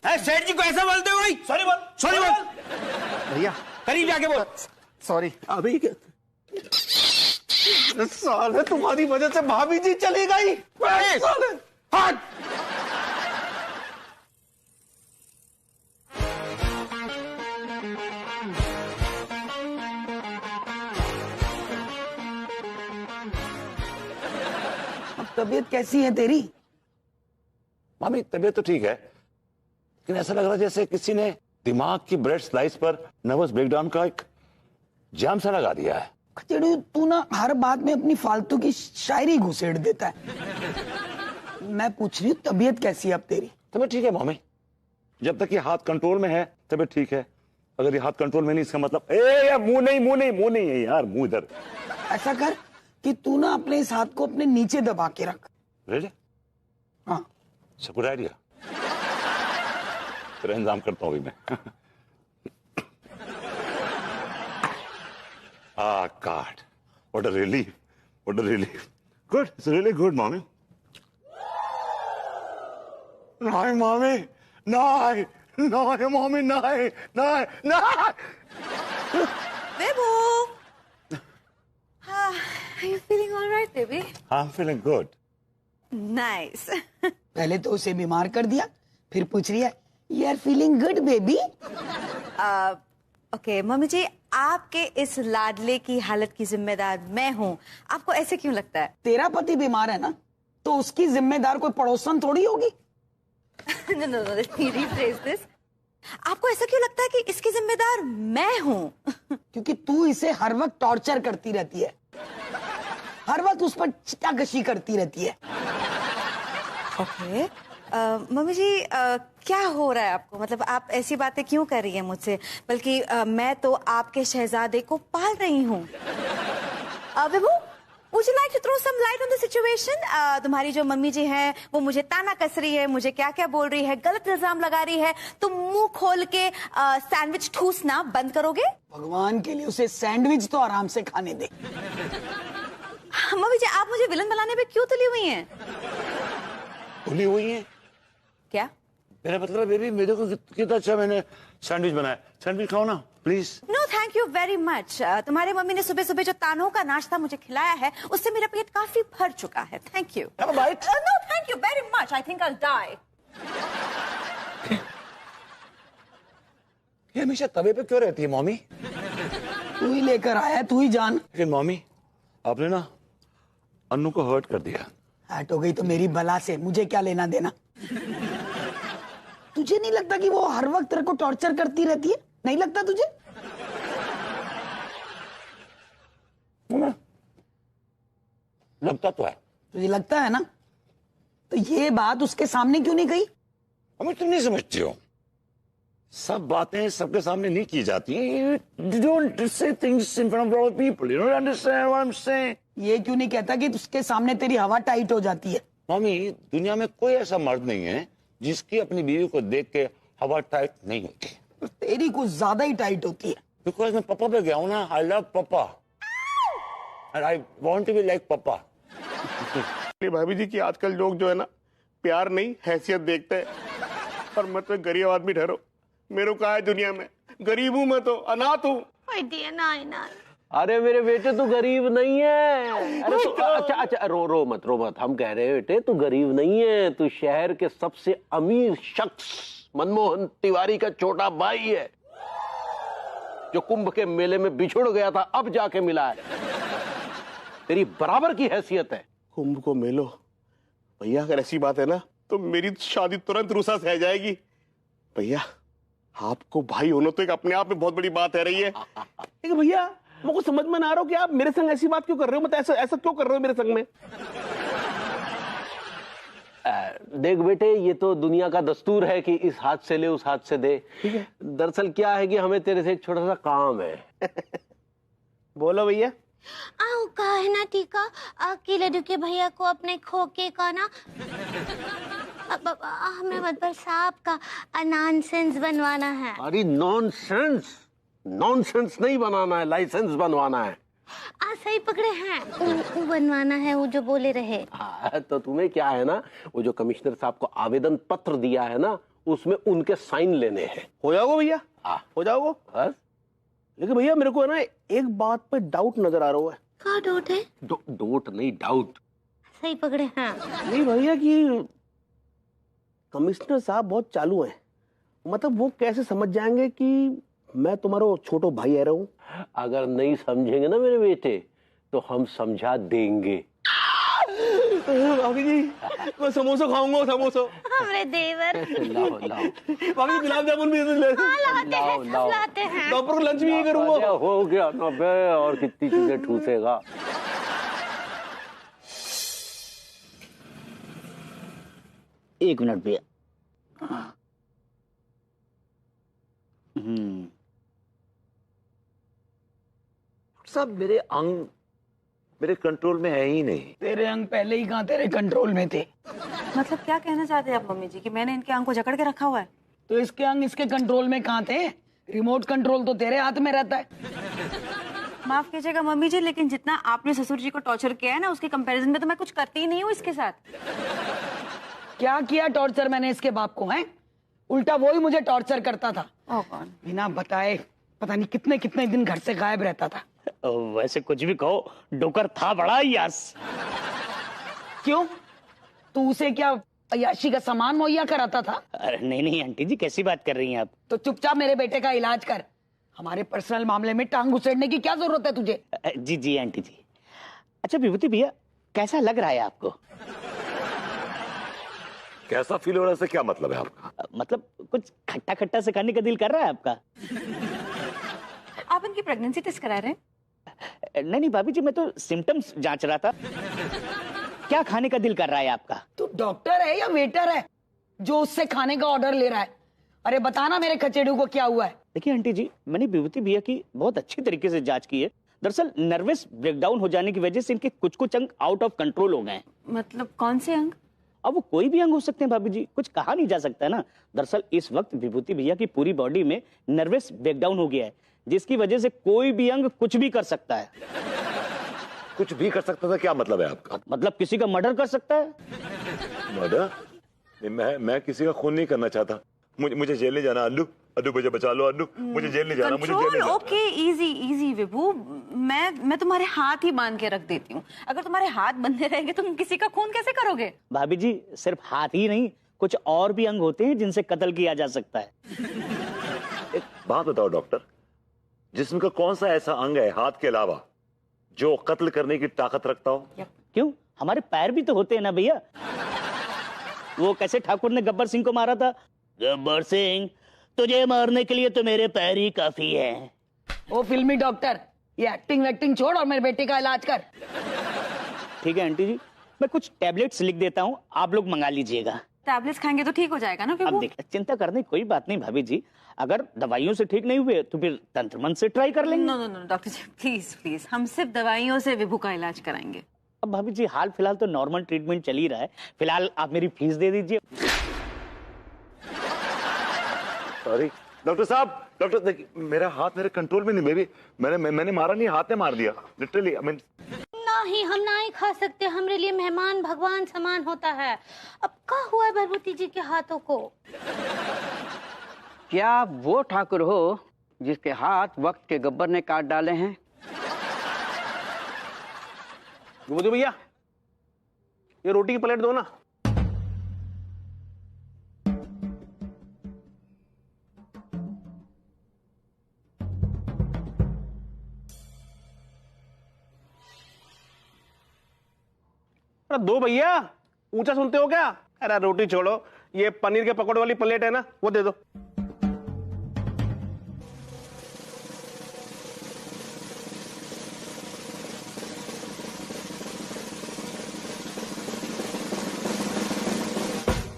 है। सेठ जी को ऐसा बोलते हो? सॉरी बोल भैया, करीब जाके बोल। सॉरी। अभी साले तुम्हारी वजह से भाभी जी चली गई। साले हट। अब तबीयत कैसी है तेरी? मामी तबीयत तो ठीक है, लेकिन ऐसा लग रहा है जैसे किसी ने दिमाग की ब्रेड स्लाइस पर नर्वस ब्रेकडाउन का एक जाम सा लगा दिया है। खचेड़ू तू ना हर बात में अपनी फालतू की शायरी घुसेड़ देता है। मैं पूछ रही हूँ तबीयत कैसी है अब तेरी? तबीयत ठीक है मामी, जब तक ये हाथ कंट्रोल में है तबीयत ठीक है। अगर ये हाथ कंट्रोल में नहीं, इसका मतलब यार मुंह नहीं है यार, मुंह इधर। ऐसा कर कि तू ना अपने इस हाथ को अपने नीचे दबा के रख। रेडी? हाँ गुड आइडिया। तेरा इंतजाम करता हूँ अभी मैं। Ah, God. What a relief. What a relief. Good. It's really good, Mommy. No, Mommy. No, Mommy, no. Baby? I'm feeling good. Nice. पहले तो उसे बीमार कर दिया, फिर पूछ रही है you are feeling good baby. Okay mummy जी, आपके इस लाडले की हालत की जिम्मेदार मैं हूँ, आपको ऐसे क्यों लगता है? तेरा पति बीमार है ना, तो उसकी जिम्मेदार कोई पड़ोसन थोड़ी होगी। No, no, no, let me rephrase this. आपको ऐसा क्यों लगता है कि इसकी जिम्मेदार मैं हूँ? क्योंकि तू इसे हर वक्त टॉर्चर करती रहती है, हर वक्त उस पर चिताकशी करती रहती है। ओके मम्मी जी, क्या हो रहा है आपको? मतलब आप ऐसी बातें क्यों कर रही हैं मुझसे? बल्कि मैं तो आपके शहजादे को पाल रही हूँ। विभू, would you like to throw some light on the situation? तुम्हारी जो मम्मी जी हैं वो मुझे ताना कस रही है, मुझे क्या क्या बोल रही है, गलत इल्जाम लगा रही है। तुम मुंह खोल के सैंडविच ठूसना बंद करोगे? भगवान के लिए उसे सैंडविच तो आराम से खाने दे। मम्मी जी, आप मुझे विलन बनाने पे क्यों तुली हुई हैं? तुली हुई है? क्या? मेरा मतलब है बेबी, मेरे को कितना अच्छा मैंने सैंडविच बनाया। सैंडविच खाओ ना please. No thank you very much. तुम्हारे मम्मी ने सुबह सुबह जो तानों का नाश्ता मुझे खिलाया है, उससे मेरा पेट काफी भर चुका है। Thank you. Have a bite? No thank you very much, I think I will die. ये हमेशा तवे पे क्यों रहती है मम्मी? तू ही लेकर आया, तू ही जान। लेकिन मम्मी, आपने ना अन्नू को हर्ट कर दिया। हर्ट हो गई तो मेरी बला से, मुझे क्या लेना देना। तुझे नहीं लगता कि वो हर वक्त तेरे को टॉर्चर करती रहती है? नहीं लगता तुझे? लगता तो है। तुझे लगता है ना, तो ये बात उसके सामने क्यों नहीं कही? हमें तुम नहीं समझती हो, सब बातें सबके सामने नहीं की जाती। You don't say things in front of a lot of people. You don't understand what I'm saying. ये क्यों नहीं कहता कि उसके सामने तेरी हवा टाइट हो जाती है? मम्मी, दुनिया में कोई ऐसा मर्द नहीं है जिसकी अपनी बीवी को देख के हवा टाइट नहीं होती। तेरी कुछ ज्यादा ही टाइट होती है। बिकॉज मैं पापा पे गया हूँ ना। I love papa and I want to be like papa. भाभी जी की आजकल लोग जो है ना, प्यार नहीं हैसियत देखते हैं। पर मैं तो गरीब आदमी ठहरो, मेरे को कहा है दुनिया में, गरीब हूँ मैं, तो अनाथ हूँ। अरे मेरे बेटे तू गरीब नहीं है। अरे तू अच्छा रो मत। हम कह रहे हैं बेटे तू गरीब नहीं है, तू शहर के सबसे अमीर शख्स मनमोहन तिवारी का छोटा भाई है, जो कुंभ के मेले में बिछुड़ गया था, अब जाके मिला है। तेरी बराबर की हैसियत है। कुंभ को मेलो भैया, अगर ऐसी बात है ना तो मेरी शादी तुरंत रूसा से जाएगी। भैया आपको भाई होना तो एक अपने आप में बहुत बड़ी बात है रही है। लेकिन भैया मुझको समझ में ना आ रहा हो कि आप मेरे संग ऐसी बात क्यों कर रहे हो? मतलब ऐसा क्यों कर रहे हो मेरे संग में? देख बेटे, ये तो दुनिया का दस्तूर है कि इस हाथ से ले उस हाथ से दे। दरअसल क्या है कि हमें तेरे से एक छोटा सा काम है। बोलो भैया। आओ कहा है ना टीका, कि लड्डू के भैया को अपने खोके का ना हमें मतलब साहब का नॉनसेंस बनवाना है। अरे नॉनसेंस नहीं बनाना है, लाइसेंस बनवाना है। सही पकड़े हैं, वो बनवाना है, वो जो बोले रहे। तो तुम्हें क्या है ना, वो जो कमिश्नर साहब को आवेदन पत्र दिया है ना, उसमें उनके साइन लेने हैं। हो जाओगे भैया? हो जाओगे बस। लेकिन भैया मेरे को है ना एक बात पे डाउट नजर आ रहा है। क्या डाउट है? डाउट नहीं, डाउट। सही पकड़े हैं। नहीं भैया कि कमिश्नर साहब बहुत चालू हैं, मतलब वो कैसे समझ जाएंगे कि मैं तुम्हारा छोटो भाई है रहा हूँ? अगर नहीं समझेंगे ना मेरे बेटे, तो हम समझा देंगे। भाभी जी मैं समोसा खाऊंगा, समोसा। हमरे देवर। लाओ भाभी गुलाब जामुन भी लाते हैं। दोपहर को लंच भी ये करूंगा। हो गया ना बे, और कितनी चीजें ठूसेगा। एक मिनट भैया। सब मेरे अंग मेरे कंट्रोल में है ही नहीं। तेरे अंग पहले ही कहाँ तेरे कंट्रोल में थे? मतलब क्या कहना चाहते हैं आप मम्मी जी, कि मैंने इनके अंग को जकड़ के रखा हुआ है? तो इसके अंग इसके कंट्रोल में कहाँ थे? रिमोट कंट्रोल तो तेरे हाथ में रहता है। माफ कीजिएगा मम्मी जी, लेकिन जितना आपने ससुर जी को टॉर्चर किया है ना, उसके कंपैरिजन में तो मैं कुछ करती ही नहीं हूँ इसके साथ। क्या किया टॉर्चर मैंने इसके बाप को? है उल्टा वो ही मुझे टॉर्चर करता था। ओ कौन? बिना बताए पता नहीं कितने कितने दिन घर से गायब रहता था। वैसे कुछ भी कहो, डोकर था बड़ा यस। क्यों? तू उसे क्या अय्याशी का सामान मुहैया कराता था? अरे नहीं नहीं आंटी जी, कैसी बात कर रही हैं आप? तो चुपचाप मेरे बेटे का इलाज कर। हमारे पर्सनल मामले में टांग घुसेड़ने की क्या जरूरत है तुझे? जी जी आंटी जी। अच्छा विभूति भैया, कैसा लग रहा है आपको? कैसा फील हो रहा है, इससे क्या मतलब है आपका? मतलब कुछ खट्टा खट्टा से खाने का दिल कर रहा है आपका? आप इनकी प्रेगनेंसी टेस्ट करा रहे हैं? नहीं भाभी जी, मैं तो सिम्टम्स जांच रहा था। क्या खाने का दिल कर रहा है आपका? तू डॉक्टर है या वेटर है जो उससे खाने का ऑर्डर ले रहा है? अरे बताना मेरे खचेड़ू को क्या हुआ है। देखिए आंटी जी, मैंने विभूति भैया की बहुत अच्छी तरीके से जांच की है। दरअसल नर्वस ब्रेकडाउन हो जाने की वजह से इनके कुछ कुछ अंग आउट ऑफ कंट्रोल हो गए हैं। मतलब कौन से अंग? अब वो कोई भी अंग हो सकते हैं भाभी जी, कुछ कहा नहीं जा सकता ना। दरअसल इस वक्त विभूति भैया की पूरी बॉडी में नर्वस ब्रेकडाउन हो गया है, जिसकी वजह से कोई भी अंग कुछ भी कर सकता है। कुछ भी कर सकता था, क्या मतलब है आपका? मतलब किसी का मर्डर कर सकता है। मर्डर? मैं किसी का खून नहीं करना चाहता। मुझे जेल नहीं जाना। अल्लू अल्लू मुझे बचा लो, अल्लू मुझे जेल नहीं जाना, मुझे जेल नहीं जाना। ओके, इजी इजी विभू, मैं तुम्हारे हाथ ही बांध के रख देती हूँ। अगर तुम्हारे हाथ बंधे रहेंगे तुम किसी का खून कैसे करोगे? भाभी जी, सिर्फ हाथ ही नहीं, कुछ और भी अंग होते हैं जिनसे कत्ल किया जा सकता है। एक बात बताओ डॉक्टर, जिस्म का कौन सा ऐसा अंग है हाथ के अलावा जो कत्ल करने की ताकत रखता हो? क्यों, हमारे पैर भी तो होते हैं ना भैया। वो कैसे ठाकुर ने गब्बर सिंह को मारा था? गब्बर सिंह, तुझे मारने के लिए तो मेरे पैर ही काफी है। ओ फिल्मी डॉक्टर, ये एक्टिंग वैक्टिंग छोड़ और मेरे बेटे का इलाज कर। ठीक है आंटी जी, मैं कुछ टैबलेट्स लिख देता हूँ, आप लोग मंगा लीजिएगा। टैबलेट्स खाएंगे तो ठीक हो जाएगा ना विभू? अब देखिए, चिंता करने की कोई बात नहीं भाभी जी। अगर दवाइयों से ठीक नहीं हुए तो फिर तंत्र मंत्र से ट्राई कर लेंगे। No no no doctor ji, please please, हम सिर्फ दवाइयों से विभू का इलाज कराएंगे। अब भाभी जी, हाल फिलहाल तो नॉर्मल ट्रीटमेंट चल ही रहा है। फिलहाल आप मेरी फीस दे दीजिए। सॉरी डॉक्टर साहब, डॉक्टर देखिए, मेरा हाथ मेरे कंट्रोल में नहीं। बेबी मैंने मारा नहीं, हाथ ने मार दिया लिटरली। आई मीन नहीं, हम ना ही खा सकते, हमारे लिए मेहमान भगवान समान होता है। अब क्या हुआ है भरभूति जी के हाथों को? क्या आप वो ठाकुर हो जिसके हाथ वक्त के गब्बर ने काट डाले हैं? विभूति भैया, ये रोटी की प्लेट दो ना। अरे दो भैया, ऊंचा सुनते हो क्या? अरे रोटी छोड़ो, ये पनीर के पकौड़े वाली प्लेट है ना, वो दे दो।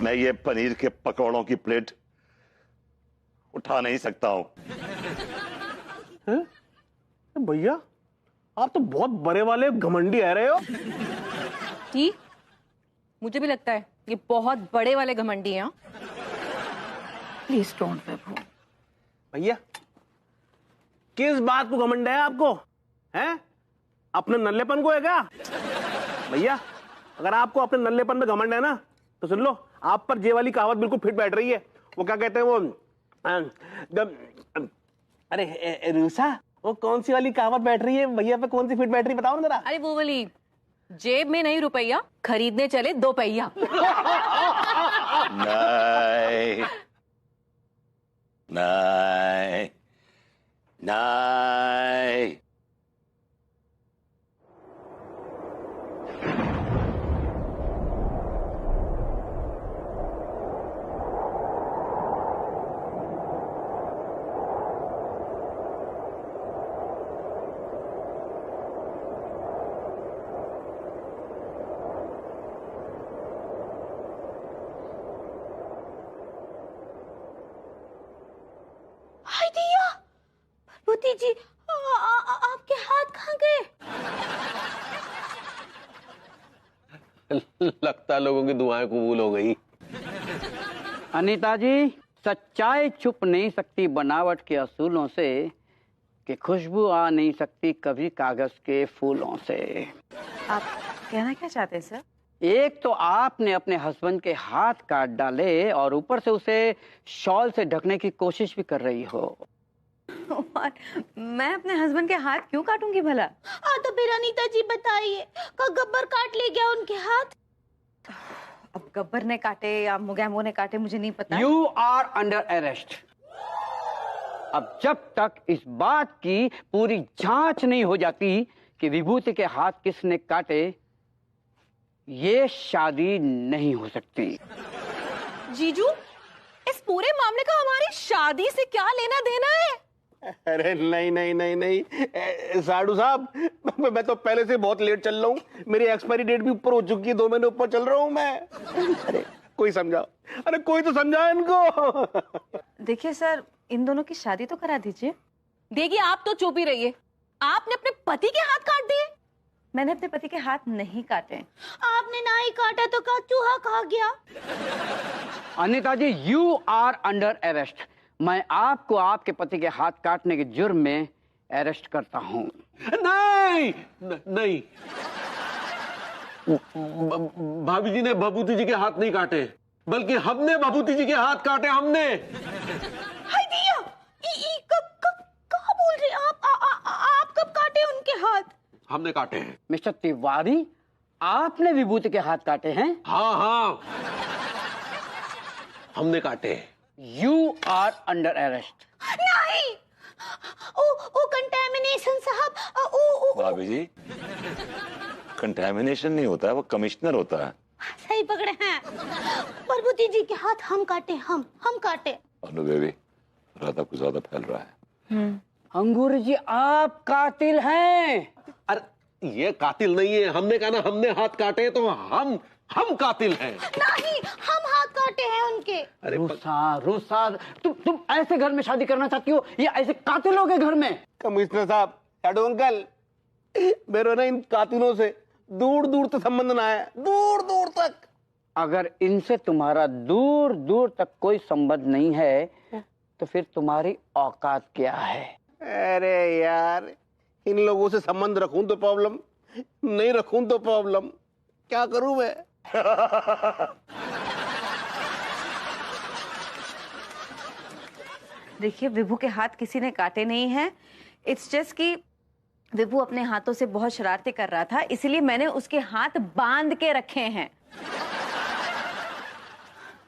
मैं ये पनीर के पकौड़ों की प्लेट उठा नहीं सकता हूं। भैया, आप तो बहुत बड़े वाले घमंडी आ रहे हो। ठीक, मुझे भी लगता है ये बहुत बड़े वाले घमंडी हैं। प्लीज डोंट विभू। भैया, किस बात को घमंड है आपको? हैं? अपने नल्लेपन को है क्या? भैया, अगर आपको अपने नल्लेपन में घमंड है ना, तो सुन लो, आप पर ये वाली कहावत बिल्कुल फिट बैठ रही है। वो क्या कहते हैं वो अरे रूसा, वो कौन सी वाली कहावत बैठ रही है भैया पे? कौन सी फिट बैठ रही है, बताओ ना जरा। अरे वो वाली, जेब में नहीं रुपया, खरीदने चले 2 पहिया। नहीं नहीं नहीं। भरभूति जी, आपके हाथ कहाँ गए? लगता है लोगों की दुआएं कबूल हो गई। अनीता जी, सच्चाई छुप नहीं सकती बनावट के असूलों से, कि खुशबू आ नहीं सकती कभी कागज के फूलों से। आप कहना क्या चाहते हैं सर? एक तो आपने अपने हस्बैंड के हाथ काट डाले और ऊपर से उसे शॉल से ढकने की कोशिश भी कर रही हो। What? मैं अपने हस्बैंड के हाथ क्यों काटूंगी भला? तो फिर अनीता जी बताइए, का गब्बर काट ले गया उनके हाथ? अब गब्बर ने काटे या मुगैमो ने काटे मुझे नहीं पता। You are under arrest. अब जब तक इस बात की पूरी जांच नहीं हो जाती कि विभूति के हाथ किसने काटे, ये शादी नहीं हो सकती। जीजू, इस पूरे मामले का हमारी शादी से क्या लेना देना है? अरे नहीं नहीं नहीं नहीं साडू साहब, मैं तो पहले से बहुत लेट चल रहा हूँ। मेरी एक्सपायरी डेट भी ऊपर हो चुकी है, 2 महीने ऊपर चल रहा हूँ मैं। अरे कोई समझाओ, अरे कोई तो समझाओ इनको। देखिए सर, इन दोनों की शादी तो करा दीजिए। देखिए आप तो चुप ही रहिए। आपने अपने पति के हाथ काट दिए? मैंने अपने पति के हाथ नहीं काटे। आपने ना ही काटा तो का चूहा खा गया। अनीता जी, यू आर अंडर अरेस्ट। मैं आपको आपके पति के हाथ काटने के जुर्म में अरेस्ट करता हूँ। नहीं नहीं, भाभी जी ने भभूति जी के हाथ नहीं काटे, बल्कि हमने भभूति जी के हाथ काटे। हमने। हाय दिया, कहाँ बोल रहे आप कब काटे उनके हाथ? हमने काटे हैं। मिस्टर तिवारी, आपने विभूति के हाथ काटे हैं? हाँ हाँ, हमने काटे। You are under arrest. नहीं, ओ कंटेमिनेशन साहब। भाभी जी, कंटेमिनेशन नहीं होता है, वो कमिश्नर होता है। सही पकड़े हैं। प्रभुति जी के हाथ हम काटे, हम काटे। अनु बेबी, राधा कुछ ज्यादा फैल रहा है। अंगूर जी, आप कातिल हैं। अरे ये कातिल नहीं है, हमने कहा ना हमने हाथ काटे, तो हम कातिल हैं। नहीं, हम हाथ काटे हैं उनके। अरे रुसा, तुम ऐसे घर में शादी करना चाहती हो या ऐसे कातिलों के घर में? कमिश्नर साहब, शैडो अंकल, मेरे ना इन कातिलों से दूर दूर तक संबंध ना है, दूर दूर तक। अगर इनसे तुम्हारा दूर दूर तक कोई संबंध नहीं है, तो फिर तुम्हारी औकात क्या है? अरे यार, इन लोगों से संबंध रखूं तो प्रॉब्लम, नहीं रखूं तो प्रॉब्लम। क्या करूं मैं? देखिए, विभू के हाथ किसी ने काटे नहीं हैं। इट्स जस्ट कि विभू अपने हाथों से बहुत शरारतें कर रहा था, इसलिए मैंने उसके हाथ बांध के रखे हैं।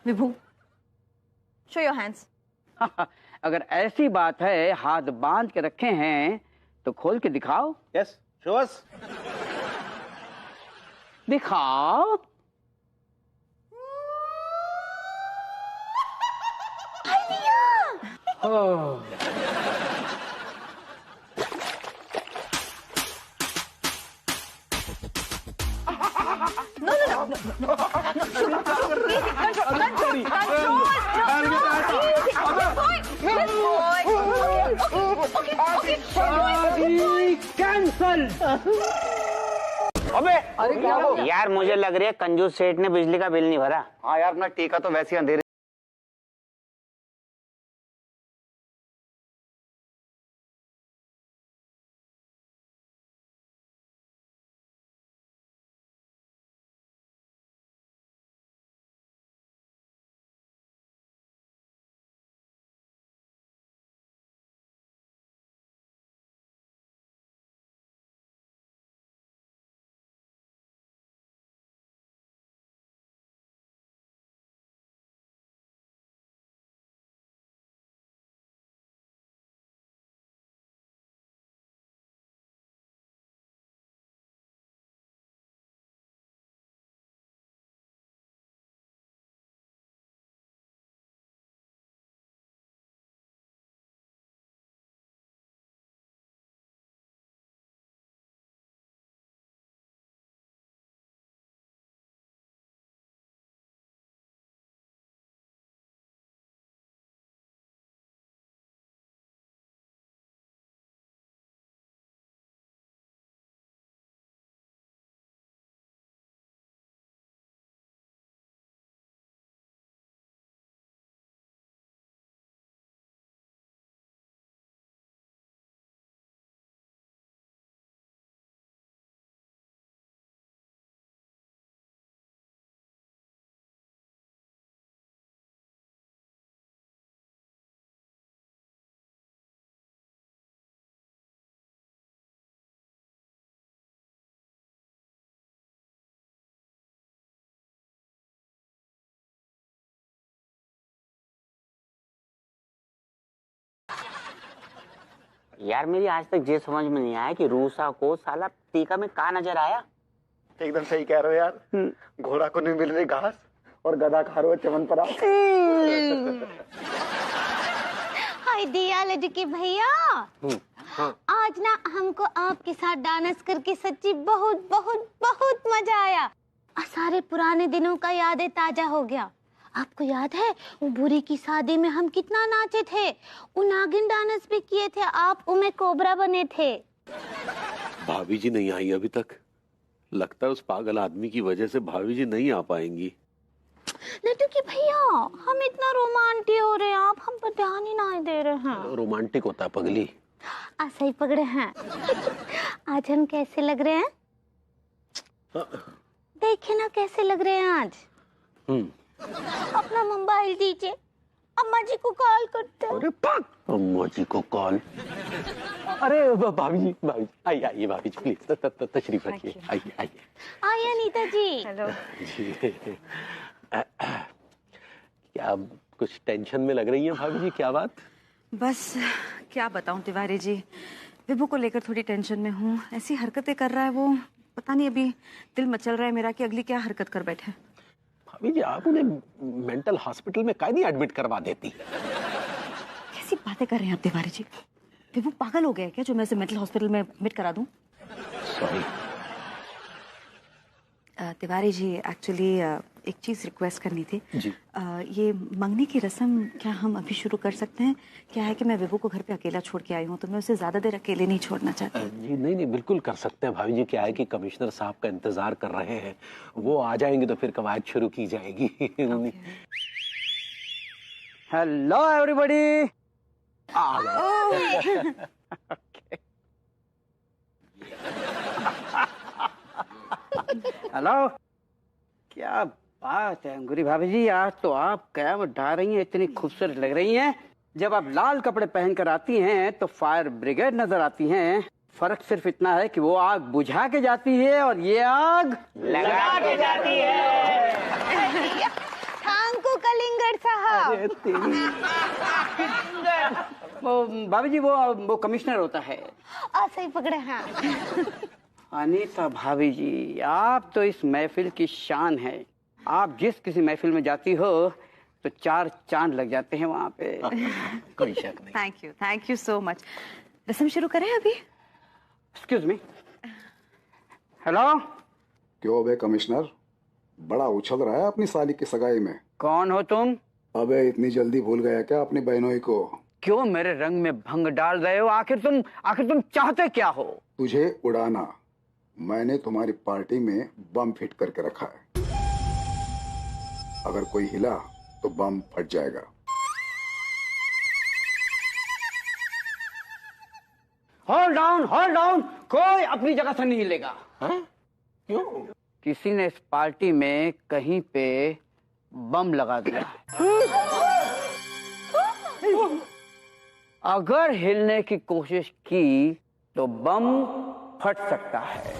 विभू, शो योर हैंड्स। अगर ऐसी बात है, हाथ बांध के रखे हैं, तो खोल के दिखाओ। Yes, show us. दिखाओ। कैंसल। अबे यार, मुझे लग रही है कंजूस सेठ ने बिजली का बिल नहीं भरा। हाँ यार, अपना टीका तो वैसे ही अंधेरे यार मेरी आज तक ये समझ में नहीं आया कि रूसा को साला टीका में कहाँ नजर आया। एकदम सही कह रहे हो यार, घोड़ा को नहीं मिल रही घास और गधा खा रहे हो चमनप्राश। हाय दिया लड़की भैया, आज ना हमको आपके साथ डांस करके सच्ची बहुत बहुत बहुत मजा आया। सारे पुराने दिनों का यादें ताजा हो गया। आपको याद है वो बुरी की शादी में हम कितना नाचे थे, वो नागिन डांस भी किए थे, आप उमें कोबरा बने थे। भाभी जी नहीं आई अभी तक। लगता है उस पागल आदमी की वजह से भाभी जी नहीं आ पाएंगी। लड्डू की भैया हम इतना रोमांटिक हो रहे हैं, आप हम पर ध्यान ही नहीं दे रहे हैं। रोमांटिक होता है पगली। ऐसा ही पकड़े हैं। आज हम कैसे लग रहे हैं, देखिए ना कैसे लग रहे हैं आज। अपना मोबाइल दीजिए, अम्मा जी को कॉल करते हैं। अरे अम्मा जी को कॉल। अरे भाभी जी आइए भाभी जी प्लीज तशरीफ रखिए, आइए आइए। आइए नीता जी। हेलो जी क्या कुछ टेंशन में लग रही हैं भाभी जी, क्या बात? बस क्या बताऊं तिवारी जी, विभू को लेकर थोड़ी टेंशन में हूँ। ऐसी हरकतें कर रहा है वो, पता नहीं अभी दिल मचल रहा है मेरा कि अगली क्या हरकत कर बैठे। भाभी जी आप उन्हें मेंटल हॉस्पिटल में काहे नहीं एडमिट करवा देती? कैसी बातें कर रहे हैं आप तिवारी जी? विभू पागल हो गया है क्या जो मैं उसे मेंटल हॉस्पिटल में एडमिट करा दूं? सॉरी तिवारी जी, एक्चुअली एक चीज़ रिक्वेस्ट करनी थी जी। ये मंगनी की रस्म क्या हम अभी शुरू कर सकते हैं? क्या है कि मैं विभू को घर पे अकेला छोड़ के आई हूँ, तो मैं उसे ज़्यादा देर अकेले नहीं छोड़ना चाहती। जी नहीं बिल्कुल कर सकते हैं भाभी जी। क्या है कि कमिश्नर साहब का इंतजार कर रहे हैं, वो आ जाएंगे तो फिर कवायद शुरू की जाएगी। Hello everybody. हेलो, क्या बात है अंगूरी भाभी जी, आज तो आप कयामत ढा रही हैं, इतनी खूबसूरत लग रही हैं। जब आप लाल कपड़े पहनकर आती हैं तो फायर ब्रिगेड नजर आती हैं। फर्क सिर्फ इतना है कि वो आग बुझा के जाती है और ये आग लगा के जाती है। थैंक यू कलिंगड़ साहब। वो भाभी जी वो कमिश्नर होता है। ऐसा ही पकड़े हैं। अनीता भाभी जी, आप तो इस महफिल की शान है। आप जिस किसी महफिल में जाती हो तो 4 चांद लग जाते हैं वहाँ पे। कोई शक नहीं। Thank you so much. रस्म शुरू करें अभी? Excuse me. हेलो। क्यों बे कमिश्नर, बड़ा उछल रहा है अपनी साली की सगाई में। कौन हो तुम? अबे इतनी जल्दी भूल गया क्या अपनी बहनोई को? क्यों मेरे रंग में भंग डाल रहे हो? आखिर तुम चाहते क्या हो? तुझे उड़ाना। मैंने तुम्हारी पार्टी में बम फिट करके रखा है, अगर कोई हिला तो बम फट जाएगा। होल्ड डाउन, कोई अपनी जगह से नहीं हिलेगा। क्यों? किसी ने इस पार्टी में कहीं पे बम लगा दिया है। अगर हिलने की कोशिश की तो बम फट सकता है।